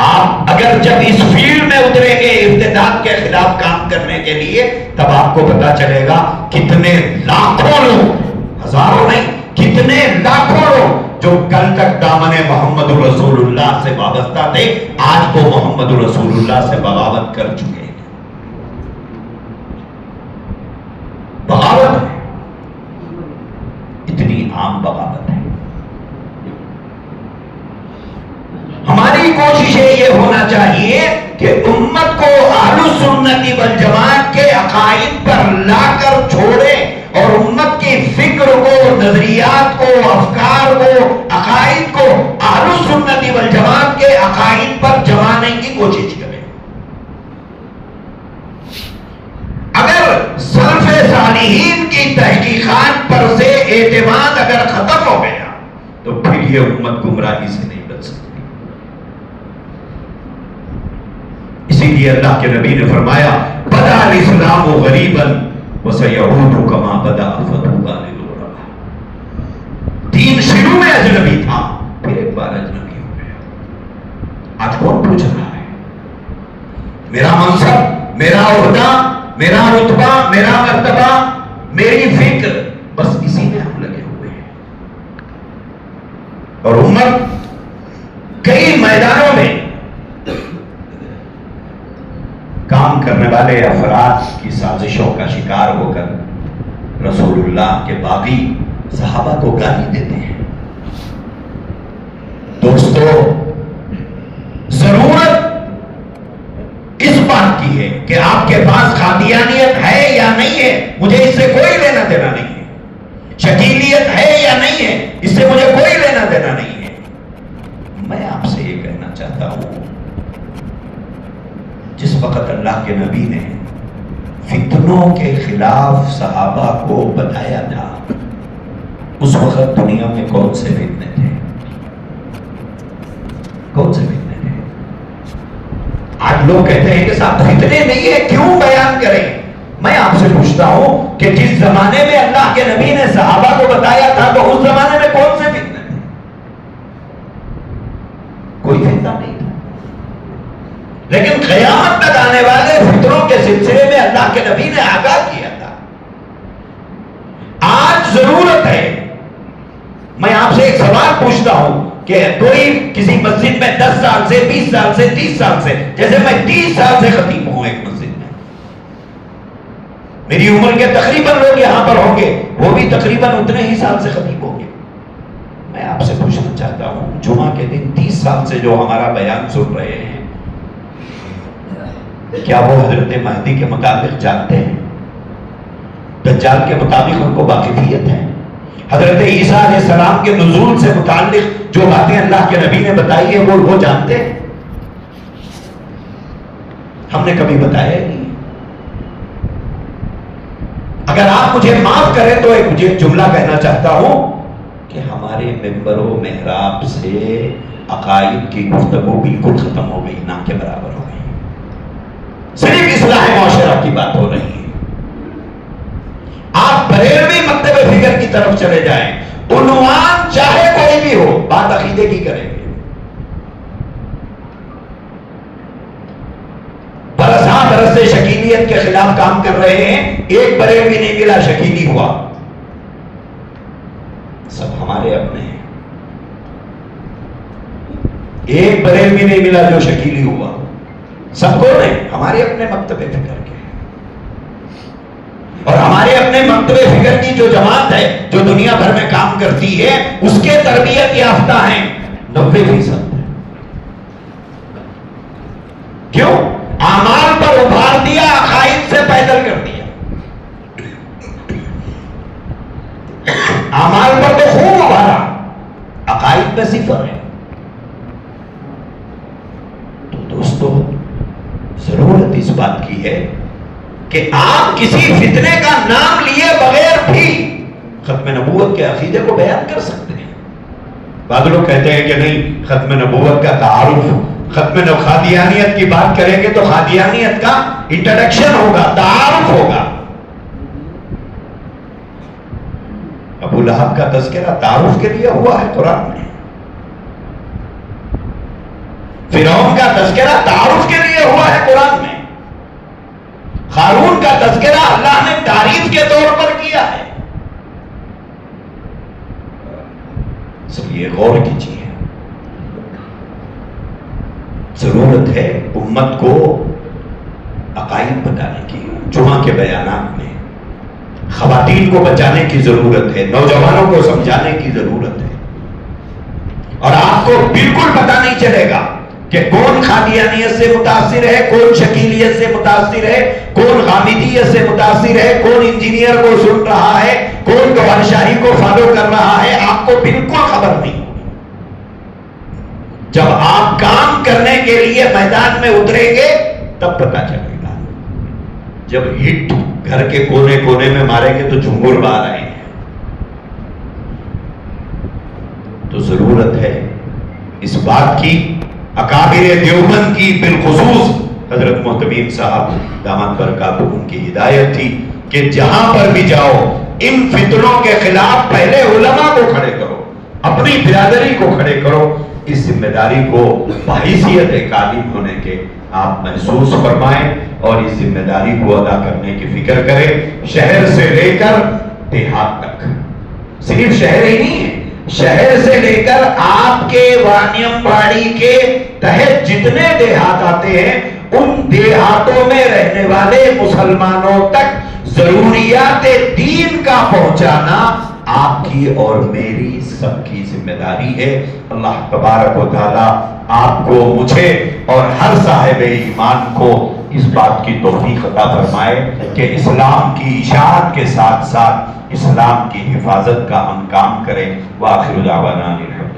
آپ اگر جب اس فیلڈ میں اتریں گے ارتداد کے خلاف کام کرنے کے لیے، تب آپ کو پتا چلے گا کتنے لاکھوں لوگ، ہزاروں نہیں، کتنے لاکھوں لوگ جو کل تک دامن محمد رسول اللہ سے وابستہ تھے، آج تو محمد رسول اللہ سے بغاوت کر چکے ہیں۔ بغاوت ہے، اتنی عام بغاوت ہے۔ ہماری کوشش یہ ہونا چاہیے کہ امت کو اہل سنت والجماعت کے عقائد پر لا کر چھوڑے اور امت کی فکر کو، نظریات کو، افکار کو، عقائد کو اہل سنت والجماعت کے عقائد پر جمانے کی کوشش کریں۔ اگر سلف صالحین کی تحقیقات پر سے اعتماد اگر ختم ہو گیا تو پھر یہ امت گمراہی سے نہیں بچ سکتی۔ اسی لیے اللہ کے نبی نے فرمایا بدا الاسلام غریبا وسیعود کما بدا فتوبى للغرباء۔ دین شروع میں اجنبی تھا، پھر ایک بار اجنبی ہو گیا۔ آج کون پوچھ رہا ہے؟ میرا منصب، میرا عہدہ، میرا رتبہ، میرا مرتبہ، میری فکر، بس اسی میں ہم لگے ہوئے ہیں۔ اور امت کئی میدانوں میں کام کرنے والے افراد کی سازشوں کا شکار ہو کر رسول اللہ کے باغی صحابہ کو گالی دیتے ہیں۔ دوستو، ضرورت اس بات کی ہے کہ آپ کے پاس قادیانیت ہے یا نہیں ہے، مجھے اس سے کوئی لینا دینا نہیں ہے۔ شکیلیت ہے یا نہیں ہے، اس سے مجھے کوئی لینا دینا نہیں ہے۔ میں آپ سے یہ کہنا چاہتا ہوں، جس وقت اللہ کے نبی نے فتنوں کے خلاف صحابہ کو بتایا تھا، اس وقت دنیا میں کون سے فتنے تھے؟ کون سے فتنے تھے؟ آج لوگ کہتے ہیں کہ صاحب فتنے نہیں ہے، کیوں بیان کریں؟ میں آپ سے پوچھتا ہوں کہ جس زمانے میں اللہ کے نبی نے صحابہ کو بتایا تھا تو اس زمانے میں کون سے فتنے تھے؟ کوئی فتنہ نہیں تھا۔ لیکن قیامت تک آنے والے فتنوں کے سلسلے میں اللہ کے نبی نے آگاہ کیا تھا۔ آج ضرورت ہے، میں آپ سے ایک سوال پوچھتا ہوں کہ کوئی کسی مسجد میں 10 سال سے، 20 سال سے، 30 سال سے، جیسے میں 30 سال سے خطیب ہوں ایک مسجد میں، میری عمر کے تقریباً لوگ یہاں پر ہوں گے، وہ بھی تقریباً اتنے ہی سال سے خطیب ہوں گے۔ آپ سے پوچھنا چاہتا ہوں، جمعہ کے دن 30 سال سے جو ہمارا بیان سن رہے ہیں، کیا وہ حضرت مہدی کے متعلق جانتے ہیں؟ دجال کے مطابق ان کو واقفیت ہے؟ حضرت عیسیٰ علیہ السلام کے نزول سے متعلق جو باتیں اللہ کے نبی نے بتائی ہے وہ جانتے ہیں؟ ہم نے کبھی بتایا ہی نہیں۔ اگر آپ مجھے معاف کریں تو ایک جملہ کہنا چاہتا ہوں کہ ہمارے ممبر و محراب سے عقائد کی گفتگو بالکل ختم ہو گئی، نہ کے برابر ہو گئی، صرف اصلاح معاشرہ کی بات ہو رہی ہے۔ آپ بریلوی مکتب فکر کی طرف چلے جائیں، عنوان چاہے کوئی بھی ہو، بات عقیدے کی کریں گے۔ برس سے شکیلیت کے خلاف کام کر رہے ہیں، ایک بریلوی نہیں ملا شکیلی ہوا، سب ہمارے اپنے ہیں۔ ایک بریلوی نہیں ملا جو شکیلی ہوا، سب کون ہیں؟ ہمارے اپنے مکتب فکر کے، اور ہمارے اپنے مکتب فکر کی جو جماعت ہے جو دنیا بھر میں کام کرتی ہے، اس کے تربیت یافتہ ہیں 90%۔ کیوں؟ اعمال پر ابھار دیا، عقائد سے پیدل کر دیا۔ اعمال پر تو خوب ابھارا، عقائد میں صفر ہے۔ تو دوستو، ضرورت اس بات کی ہے کہ آپ کسی فتنے کا نام لیے بغیر بھی ختم نبوت کے عقیدے کو بیان کر سکتے ہیں۔ بعض لوگ کہتے ہیں کہ نہیں، ختم نبوت کا تعارف، قادیانیت کی بات کریں گے تو قادیانیت کا انٹروڈکشن ہوگا، تعارف ہوگا۔ ابو لہب کا تذکرہ تعارف کے لیے ہوا ہے قرآن میں، فرعون کا تذکرہ تعارف کے لیے ہوا ہے قرآن میں، قارون کا تذکرہ اللہ نے تعریف کے طور پر کیا ہے۔ سب یہ غور کیجیے، ضرورت ہے امت کو عقائد بتانے کی، جمعہ کے بیانات میں خواتین کو بچانے کی ضرورت ہے، نوجوانوں کو سمجھانے کی ضرورت ہے۔ اور آپ کو بالکل پتہ نہیں چلے گا کہ کون قادیانیت سے متاثر ہے، کون شکیلیت سے متاثر ہے، کون غامدیت سے متاثر ہے، کون انجینئر کو سن رہا ہے، کون گوہر شاہی کو فالو کر رہا ہے، آپ کو بالکل خبر نہیں۔ جب آپ کام کرنے کے لیے میدان میں اتریں گے تب پتہ چلے گا۔ جب ہٹ گھر کے کونے کونے میں ماریں گے تو جھنگور باہر آئیں گے۔ تو ضرورت ہے اس بات کی، اکابر دیوبند کی بالخصوص حضرت محتمیم صاحب دامت برکاتہ ان کی ہدایت تھی کہ جہاں پر بھی جاؤ ان فتنوں کے خلاف پہلے علماء کو کھڑے کرو، اپنی برادری کو کھڑے کرو۔ اس ذمہ داری کو بحیثیت ایک عالم ہونے کے آپ محسوس فرمائیں اور اس ذمہ داری کو ادا کرنے کی فکر کریں، شہر سے لے کر دیہات تک۔ صرف شہر ہی نہیں ہے، شہر سے لے کر آپ کے وانیم باڑی کے تحت جتنے دیہات آتے ہیں ان دیہاتوں میں رہنے والے مسلمانوں تک ضروریات دین کا پہنچانا آپ کی اور میری سب کی ذمہ داری ہے۔ اللہ تبارک و تعالی آپ کو، مجھے اور ہر صاحب ایمان کو اس بات کی توفیق عطا فرمائے کہ اسلام کی اشاعت کے ساتھ ساتھ اسلام کی حفاظت کا ہم کام کریں۔ وآخر دعوانا الحمد